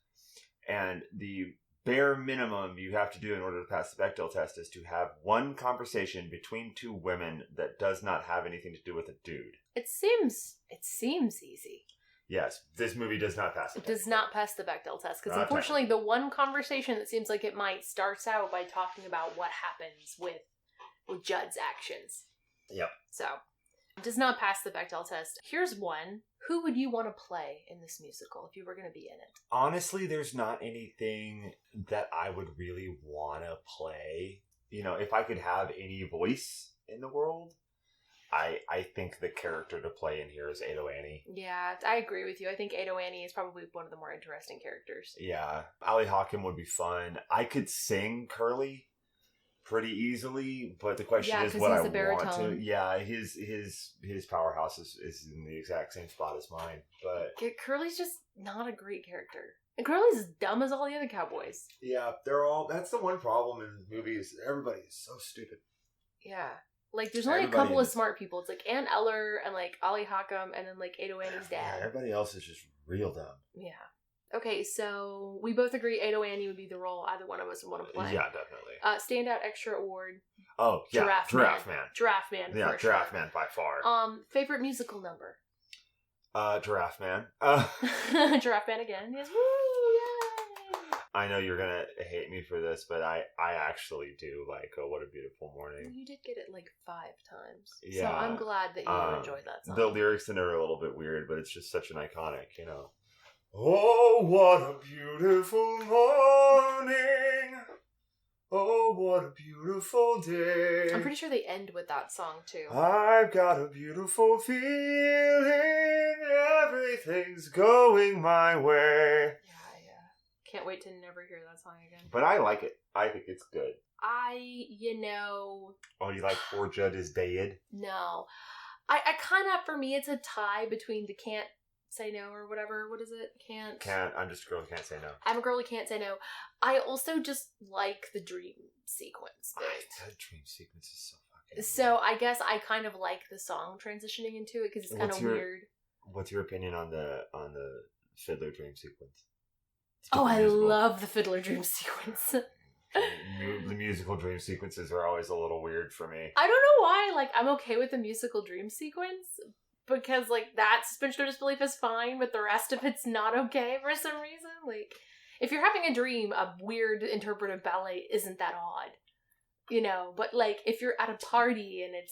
And the bare minimum you have to do in order to pass the Bechdel test is to have one conversation between two women that does not have anything to do with a dude. It seems easy. Yes, this movie does not pass it. It does not pass the Bechdel test, because unfortunately the one conversation that seems like it might starts out by talking about what happens with Judd's actions. Yep. So, it does not pass the Bechdel test. Here's one. Who would you want to play in this musical if you were going to be in it? Honestly, there's not anything that I would really want to play. If I could have any voice in the world, I think the character to play in here is Ado Annie. Yeah, I agree with you. I think Ado Annie is probably one of the more interesting characters. Yeah. Ali Hawken would be fun. I could sing Curly pretty easily, but the question is what I want to. Yeah, his powerhouse is in the exact same spot as mine. But Curly's just not a great character. And Curly's as dumb as all the other cowboys. Yeah, that's the one problem in movies. Everybody is so stupid. Yeah. There's only a couple of smart people. It's Ann Eller and Ali Hawken and then Ado Annie's dad. Yeah, everybody else is just real dumb. Yeah. Okay, so we both agree Ado Annie would be the role either one of us would want to play. Yeah, definitely. Standout extra award. Oh, yeah. Giraffe Man. Giraffe Man. Yeah, Giraffe Man by far. Favorite musical number? Giraffe Man. Giraffe Man again. Yes. Woo! Yay! I know you're gonna hate me for this, but I actually do like What a Beautiful Morning. You did get it 5 times. Yeah. So I'm glad that you enjoyed that song. The lyrics in it are a little bit weird, but it's just such an iconic, Oh, what a beautiful morning. Oh, what a beautiful day. I'm pretty sure they end with that song, too. I've got a beautiful feeling. Everything's going my way. Yeah. Can't wait to never hear that song again. But I like it. I think it's good. Oh, you like Poor Judd is Dead? No. I kind of, for me, it's a tie between the Can't Say No or whatever. What is it? I'm just a girl who can't say no. I'm a girl who can't say no. I also just like the dream sequence. That dream sequence is so fucking So I guess I kind of like the song transitioning into it because it's kind of weird. What's your opinion on the Fiddler dream sequence? I love the Fiddler dream sequence. The musical dream sequences are always a little weird for me. I don't know why. I'm okay with the musical dream sequence. Because, that suspension of disbelief is fine, but the rest of it's not okay for some reason. If you're having a dream, a weird interpretive ballet isn't that odd. But, if you're at a party and it's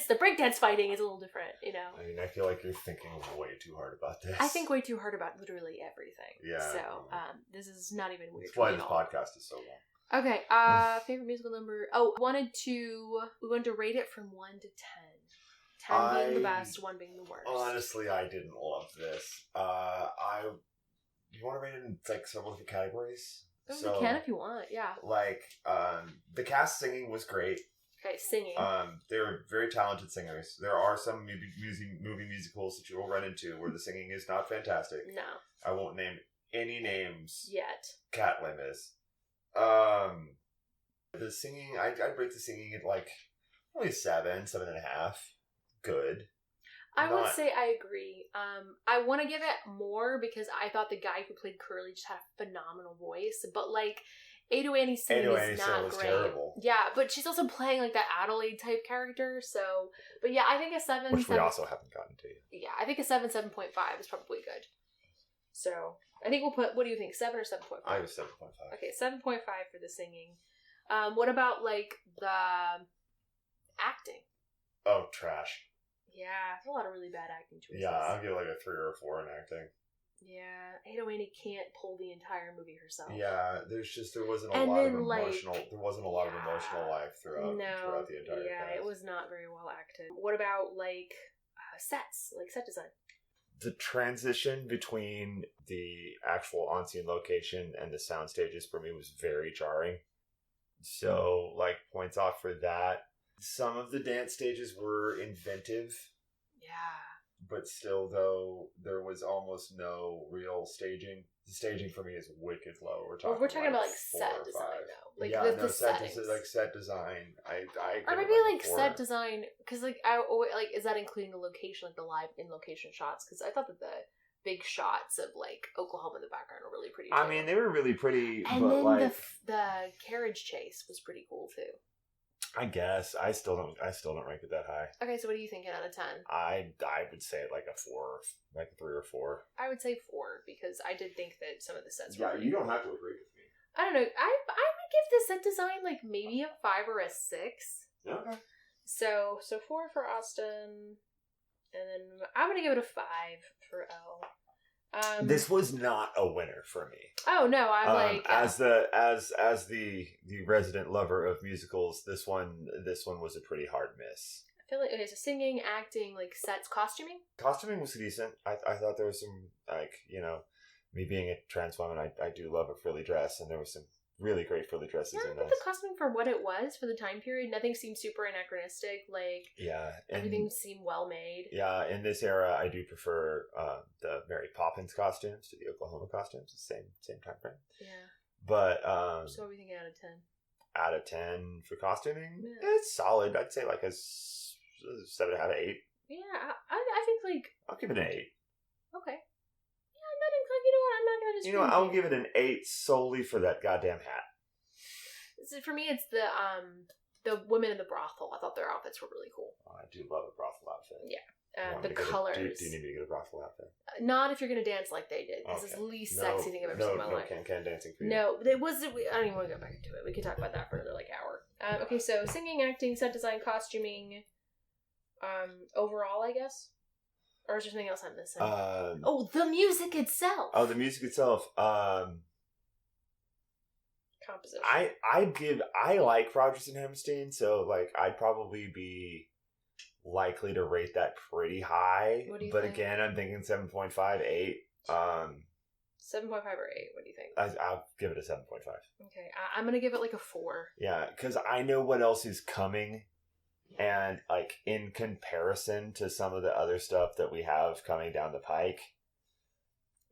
the breakdance fighting is a little different, I feel like you're thinking way too hard about this. I think way too hard about literally everything. Yeah. So, this is not even weird. That's why this podcast is so long. Okay, favorite musical number. We wanted to rate it from 1 to 10. 10 being the best, 1 being the worst. Honestly, I didn't love this. You want to rate it in several different categories? We can if you want, yeah. The cast singing was great. Okay, singing. They were very talented singers. There are some movie musicals that you will run into where the singing is not fantastic. No. I won't name any names. Yet. Cat Lim is. The singing, I'd rate the singing at like only 7.5. Good. I would say I agree. I want to give it more because I thought the guy who played Curly just had a phenomenal voice, but like Ado Annie's singing is not great. Terrible. Yeah, but she's also playing like that Adelaide type character. So, but yeah, I think a 7, which we also haven't gotten to yet. Yeah, I think a 7.5 is probably good. So I think we'll put. What do you think? 7 or 7.5? I was 7.5. Okay, 7.5 for the singing. What about like the acting? Oh, trash. Yeah, there's a lot of really bad acting choices. Yeah, I'll give like a 3 or a 4 in acting. Yeah, Ado Annie can't pull the entire movie herself. Yeah, there wasn't a lot of emotional. There wasn't a lot of emotional life throughout the entire. Yeah, cast. It was not very well acted. What about like sets, like set design? The transition between the actual on-scene location and the sound stages for me was very jarring. So, like, points off for that. Some of the dance stages were inventive. Yeah. But still, though, there was almost no real staging. The staging for me is wicked low. We're talking about like set design now. Like the set design. I or maybe like set design because like is that including the location, like the live in location shots? Because I thought that the big shots of like Oklahoma in the background were really pretty. I mean, they were really pretty, and but then like the carriage chase was pretty cool too. I guess I still don't rank it that high. Okay, so what are you thinking out of 10? I would say like a 4, like a 3 or 4. I would say 4 because I did think that some of the sets were. Yeah, you don't have to agree with me. I don't know. I would give the set design like maybe a 5 or a 6. Okay. So 4 for Austin, and then I'm gonna give it a 5 for Elle. This was not a winner for me. Oh no, I'm like as the resident lover of musicals, this one was a pretty hard miss. I feel like okay, so singing, acting, like sets, costuming. Costuming was decent. I thought there was some like me being a trans woman, I do love a frilly dress, and there was some really great frilly dresses in this. The costuming for what it was for the time period, nothing seemed super anachronistic. Like everything seemed well made. Yeah, in this era, I do prefer the Mary Poppins costumes to the Oklahoma costumes. The same time frame. Yeah. But so what are we thinking out of 10? Out of 10 for costuming, it's solid. I'd say like a 7.5, 8. Yeah, I think like I'll give it an 8. Okay. You know what? I'm not gonna just. I'll give it an 8 solely for that goddamn hat. So for me, it's the women in the brothel. I thought their outfits were really cool. Oh, I do love a brothel outfit. Yeah, the colors. Do you need me to get a brothel outfit? Not if you're gonna dance like they did. This is the least sexy thing I've ever seen in my life. No can dancing for you. No, it was. I don't even want to go back into it. We could talk about that for another hour. Okay, so singing, acting, set design, costuming. Overall, I guess. Or is there something else I'm missing? The music itself. Oh, the music itself. Composition. I like Rodgers and Hammerstein, so like I'd probably be likely to rate that pretty high. What do you think? But again, I'm thinking 7.5, 8. 7.5 or 8. What do you think? I'll give it a 7.5. Okay, I'm gonna give it like a 4. Yeah, because I know what else is coming. And, like, in comparison to some of the other stuff that we have coming down the pike,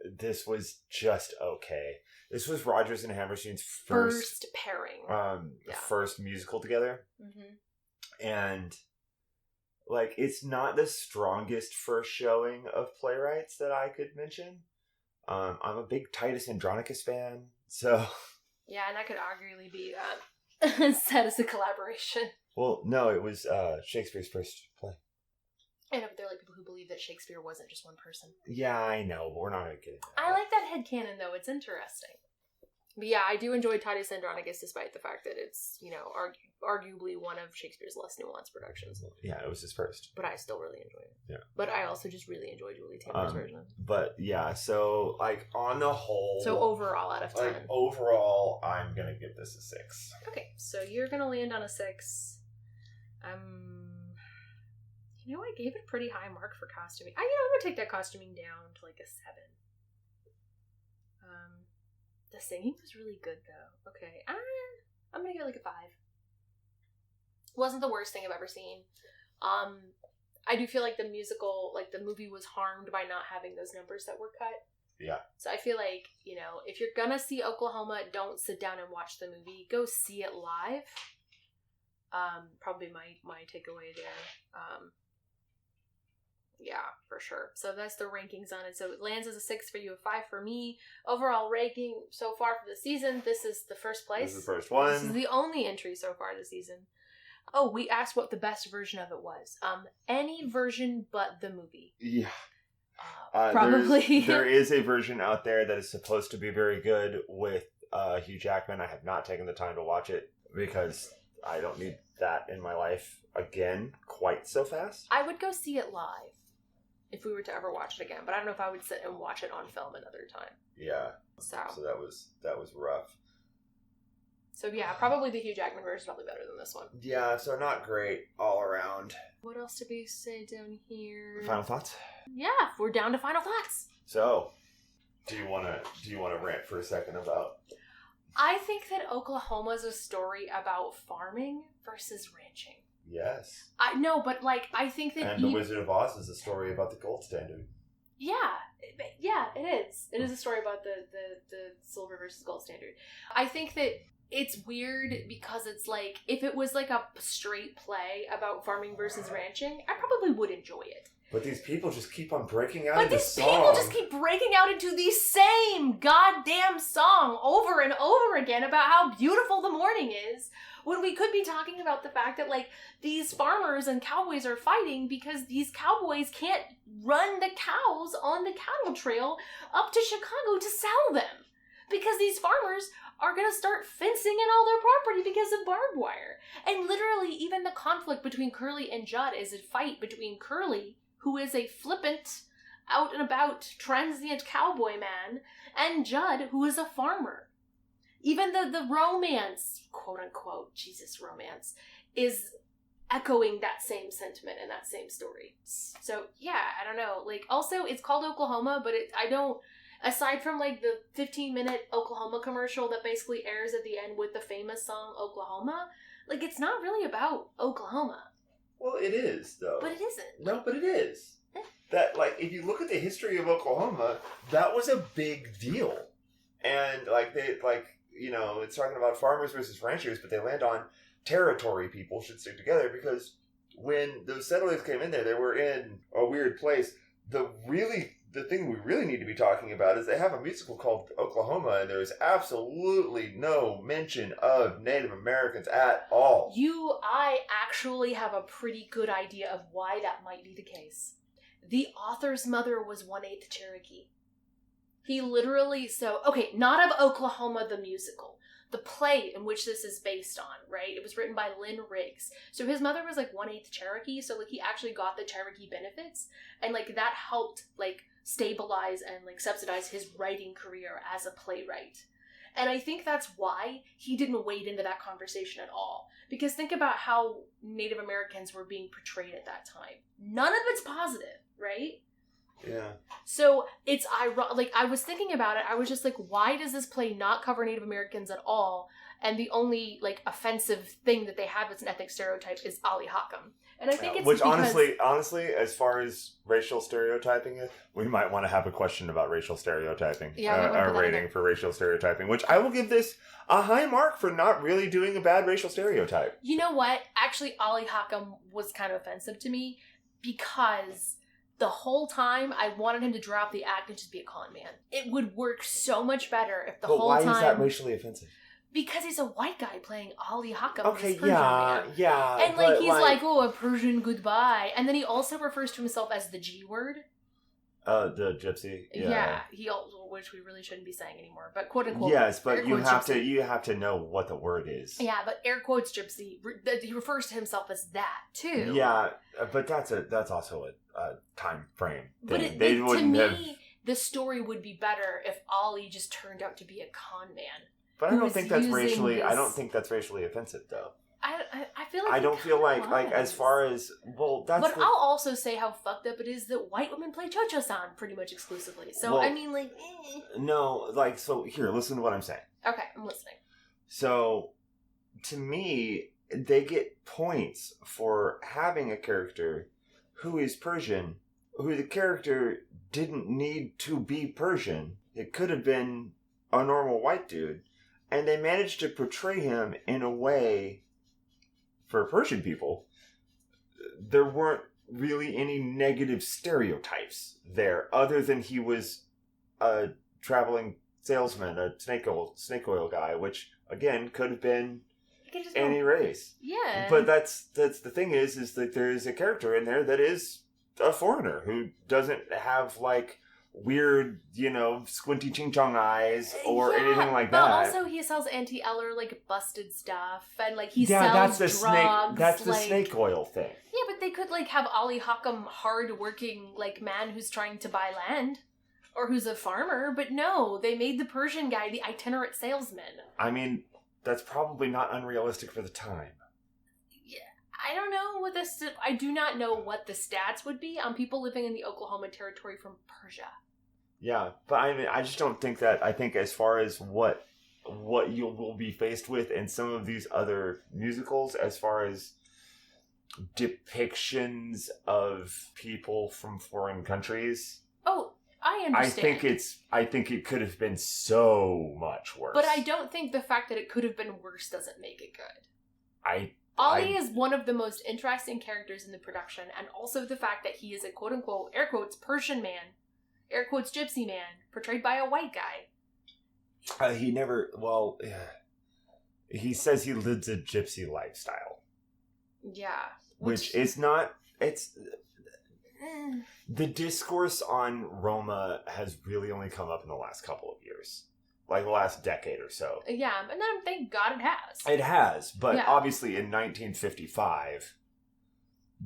this was just okay. This was Rodgers and Hammerstein's first pairing. First musical together. Mm-hmm. And, like, it's not the strongest first showing of playwrights that I could mention. I'm a big Titus Andronicus fan, so... Yeah, and that could arguably be said as a collaboration. Well, no, it was Shakespeare's first play. I know, but there are like people who believe that Shakespeare wasn't just one person. Yeah, I know, but we're not going to get into that. I like that headcanon, though. It's interesting. But yeah, I do enjoy Titus Andronicus, despite the fact that it's, arguably one of Shakespeare's less nuanced productions. Yeah, it was his first. But I still really enjoy it. Yeah. But I also just really enjoy Julie Taymor's version. But yeah, so, like, on the whole... So overall, out of 10. Like, overall, I'm going to give this a 6. Okay, so you're going to land on a 6. I gave it a pretty high mark for costuming. I'm going to take that costuming down to like a 7. The singing was really good, though. Okay, I'm going to give it like a 5. Wasn't the worst thing I've ever seen. I do feel like the musical, like the movie was harmed by not having those numbers that were cut. Yeah. So I feel like, if you're gonna see Oklahoma, don't sit down and watch the movie. Go see it live. Probably my takeaway there. Yeah, for sure. So that's the rankings on it. So it lands as a 6 for you, a 5 for me. Overall ranking so far for the season, this is the first place. This is the first one. This is the only entry so far this season. Oh, we asked what the best version of it was. Any version but the movie. Yeah. Probably. There is a version out there that is supposed to be very good with Hugh Jackman. I have not taken the time to watch it because I don't need that in my life again quite so fast. I would go see it live if we were to ever watch it again, but I don't know if I would sit and watch it on film another time. Yeah. So that was rough. So yeah, probably the Hugh Jackman version is probably better than this one. Yeah, so not great all around. What else did we say down here? Final thoughts? Yeah, we're down to final thoughts. So, do you want to rant for a second about? I think that Oklahoma is a story about farming versus ranching. Yes. I know, but I think that The Wizard of Oz is a story about the gold standard. Yeah, it is. It is a story about the silver versus gold standard. I think that it's weird because it's if it was a straight play about farming versus ranching, I probably would enjoy it. But these people just keep on breaking out But into these song. people just keep breaking out into the same goddamn song over and over again about how beautiful the morning is, when we could be talking about the fact that these farmers and cowboys are fighting because these cowboys can't run the cows on the cattle trail up to Chicago to sell them. Because these farmers are going to start fencing in all their property because of barbed wire. And literally, even the conflict between Curly and Judd is a fight between Curly, who is a flippant, out and about, transient cowboy man, and Judd, who is a farmer. Even the romance, quote unquote, romance, is echoing that same sentiment and that same story. So, yeah, I don't know. Also, it's called Oklahoma, but aside from the 15-minute Oklahoma commercial that basically airs at the end with the famous song Oklahoma, it's not really about Oklahoma. Well, it is, though. But it isn't. No, but it is. That, if you look at the history of Oklahoma, that was a big deal. And, it's talking about farmers versus ranchers, but they land on territory people should stick together, because when those settlers came in there, they were in a weird place. The thing we really need to be talking about is they have a musical called Oklahoma, and there is absolutely no mention of Native Americans at all. I actually have a pretty good idea of why that might be the case. The author's mother was 1/8 Cherokee. He literally, not of Oklahoma the musical, the play in which this is based on, right? It was written by Lynn Riggs. So his mother was 1/8 Cherokee, so he actually got the Cherokee benefits, and that helped stabilize and subsidize his writing career as a playwright. And I think that's why he didn't wade into that conversation at all. Because think about how Native Americans were being portrayed at that time. None of it's positive, right? Yeah. So it's ironic. I was thinking about it. I was just why does this play not cover Native Americans at all? And the only offensive thing that they have as an ethnic stereotype is Ali Hakam. And I think it's which because... honestly, as far as racial stereotyping is, we might want to have a question about racial stereotyping. Yeah, a rating for racial stereotyping, which I will give this a high mark for not really doing a bad racial stereotype. You know what? Actually, Ali Hakam was kind of offensive to me because the whole time I wanted him to drop the act and just be a con man. It would work so much better if the whole time... But why is that racially offensive? Because he's a white guy playing Ali Hakam. Okay, Persian man. yeah. And he's a Persian goodbye. And then he also refers to himself as the G word. The gypsy. Yeah. He also, which we really shouldn't be saying anymore, but quote unquote. Yes, but you have gypsy. to know what the word is. Yeah, but air quotes gypsy. He refers to himself as that too. Yeah, but that's also a time frame. But to me, the story would be better if Ali just turned out to be a con man. But I don't think that's racially. I don't think that's racially offensive, though. I feel like I don't feel like as far as that's. But I'll also say how fucked up it is that white women play Cho-Cho-san pretty much exclusively. So I mean, no, so here, listen to what I'm saying. Okay, I'm listening. So, to me, they get points for having a character who is Persian, who the character didn't need to be Persian. It could have been a normal white dude. And they managed to portray him in a way, for Persian people, there weren't really any negative stereotypes there, other than he was a traveling salesman, a snake oil guy, which, again, could have been any race. Yeah. But that's the thing is that there's a character in there that is a foreigner who doesn't have, like, weird, squinty ching-chong eyes or anything like that. But also he sells anti-Eller, like, busted stuff, and, like, he that's sells the drugs. That's the snake oil thing. Yeah, but they could, like, have Ali Hakam hard-working, like, man who's trying to buy land. Or who's a farmer, but no, they made the Persian guy the itinerant salesman. I mean, that's probably not unrealistic for the time. Yeah, I don't know what I do not know what the stats would be on people living in the Oklahoma territory from Persia. Yeah, but I mean, I just don't think that. I think as far as what you will be faced with in some of these other musicals, as far as depictions of people from foreign countries. Oh, I understand. I think it could have been so much worse. But I don't think the fact that it could have been worse doesn't make it good. Ali is one of the most interesting characters in the production, and also the fact that he is a quote-unquote, air quotes, Persian man, air quotes, gypsy man, portrayed by a white guy. He says he lives a gypsy lifestyle. Yeah. Which is not, the discourse on Roma has really only come up in the last couple of years. Like the last decade or so. Yeah, and then thank God it has. It has, but obviously in 1955,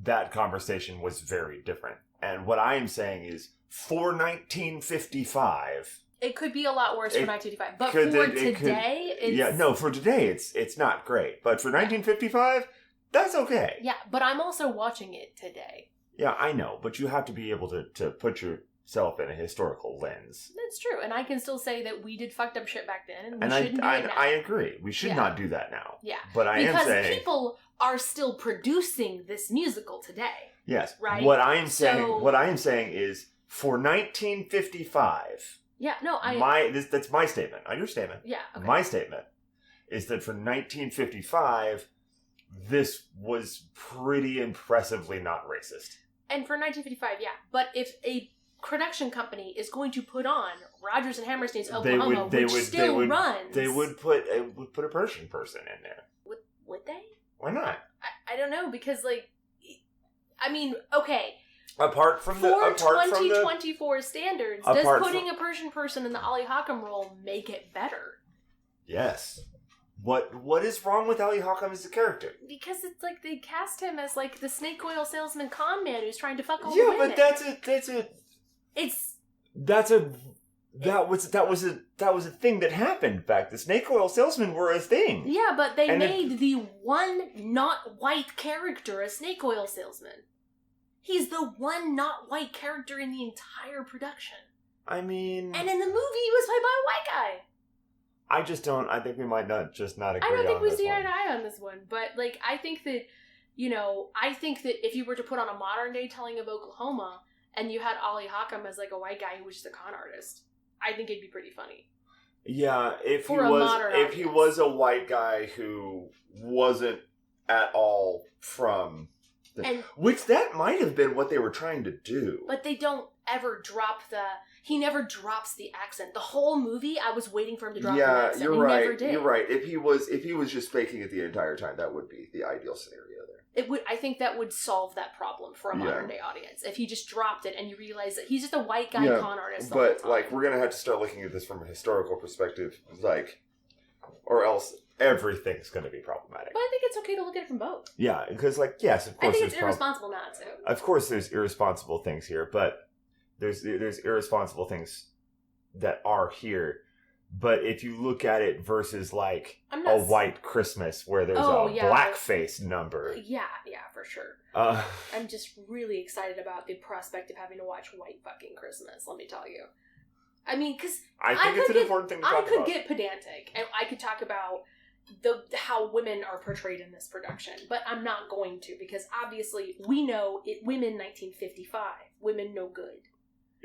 that conversation was very different. And what I am saying is, for 1955... It could be a lot worse for 1955, but for today, it's... Yeah, no, for today, it's not great. But for 1955, that's okay. Yeah, but I'm also watching it today. Yeah, I know, but you have to be able to put yourself in a historical lens. That's true, and I can still say that we did fucked up shit back then, and we shouldn't do it now. I agree. We should not do that now. Yeah. But because people are still producing this musical today. Yes. Right? What I am saying is, for 1955... Yeah, no, that's my statement, not your statement. Yeah, okay. My statement is that for 1955, this was pretty impressly not racist. And for 1955, yeah. But if a production company is going to put on Rodgers and Hammerstein's Oklahoma, which still runs... They would put a Persian person in there. Would they? Why not? I don't know, because, like... I mean, okay... For 2024 standards, does putting a Persian person in the Ali Hakam role make it better? Yes. What is wrong with Ali Hakam as a character? Because it's like they cast him as like the snake oil salesman con man who's trying to fuck all the women. Yeah, but that was a thing that happened back. The snake oil salesmen were a thing. Yeah, but they made the one not white character a snake oil salesman. He's the one not white character in the entire production. I mean... And in the movie, he was played by a white guy. I think we might not agree on this one. I don't think we see eye to eye on this one. But, like, I think that if you were to put on a modern day telling of Oklahoma, and you had Ali Hakam as, like, a white guy who was just a con artist, I think it'd be pretty funny. Yeah, if he was a white guy who wasn't at all from... which that might have been what they were trying to do. But they don't ever drop he never drops the accent. The whole movie, I was waiting for him to drop the accent. Yeah, you're right. Never did. You're right. If he was just faking it the entire time, that would be the ideal scenario there. I think that would solve that problem for a modern day audience. If he just dropped it and you realize that he's just a white guy con artist. But like, we're gonna have to start looking at this from a historical perspective, like, or else everything's going to be problematic. But I think it's okay to look at it from both. Yeah, because, like, yes, of course, I think it's irresponsible not to. Of course, there's irresponsible things here, but there's irresponsible things that are here. But if you look at it versus, like, a White Christmas where there's blackface number. Yeah, for sure. I'm just really excited about the prospect of having to watch White fucking Christmas, let me tell you. I mean, because I think it's an important thing to talk about. I could get pedantic, and I could talk about how women are portrayed in this production, but I'm not going to, because obviously we know women 1955, women no good.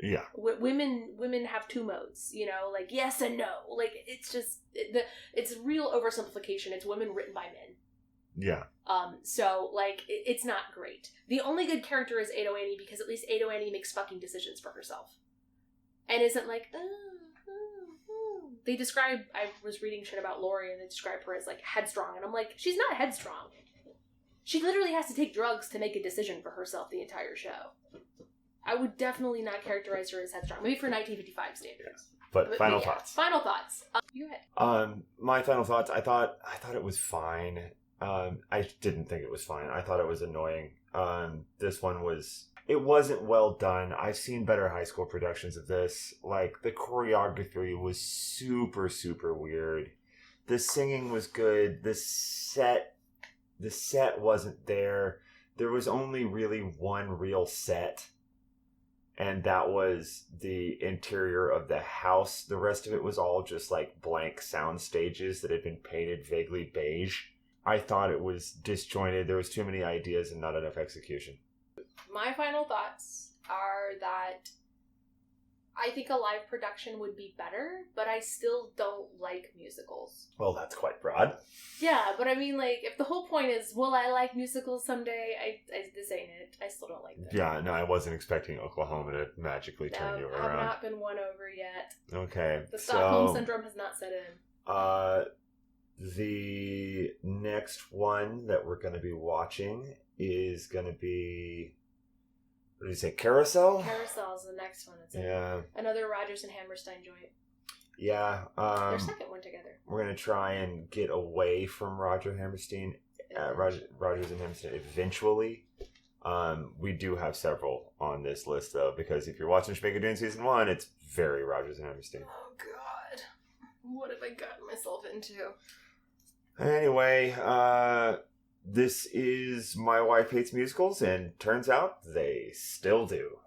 Yeah. Women have two modes, you know, like yes and no. Like it's just it's real oversimplification. It's women written by men. Yeah. So like it's not great. The only good character is Ado Annie because at least Ado Annie makes fucking decisions for herself, and isn't like They describe. I was reading shit about Lori, and they describe her as like headstrong, and I'm like, she's not headstrong. She literally has to take drugs to make a decision for herself the entire show. I would definitely not characterize her as headstrong. Maybe for 1955 standards. But final thoughts. Final thoughts. You go ahead. My final thoughts. I thought it was fine. I didn't think it was fine. I thought it was annoying. This one it wasn't well done. I've seen better high school productions of this. Like, the choreography was super, super weird. The singing was good. The set wasn't there. There was only really one real set. And that was the interior of the house. The rest of it was all just like blank sound stages that had been painted vaguely beige. I thought it was disjointed. There was too many ideas and not enough execution. My final thoughts are that I think a live production would be better, but I still don't like musicals. Well, that's quite broad. Yeah, but I mean, like, if the whole point is, will I like musicals someday? This ain't it. I still don't like them. Yeah, no, I wasn't expecting Oklahoma to magically turn you around. I've not been won over yet. Okay, The Stockholm Syndrome has not set in. The next one that we're going to be watching is going to be... What did you say? Carousel? Carousel's the next one. It's another Rogers and Hammerstein joint. Yeah. Their second one together. We're going to try and get away from Rogers and Hammerstein eventually. We do have several on this list, though, because if you're watching Schmigadoon Season 1, it's very Rogers and Hammerstein. Oh, God. What have I gotten myself into? Anyway, this is My Wife Hates Musicals, and turns out they still do.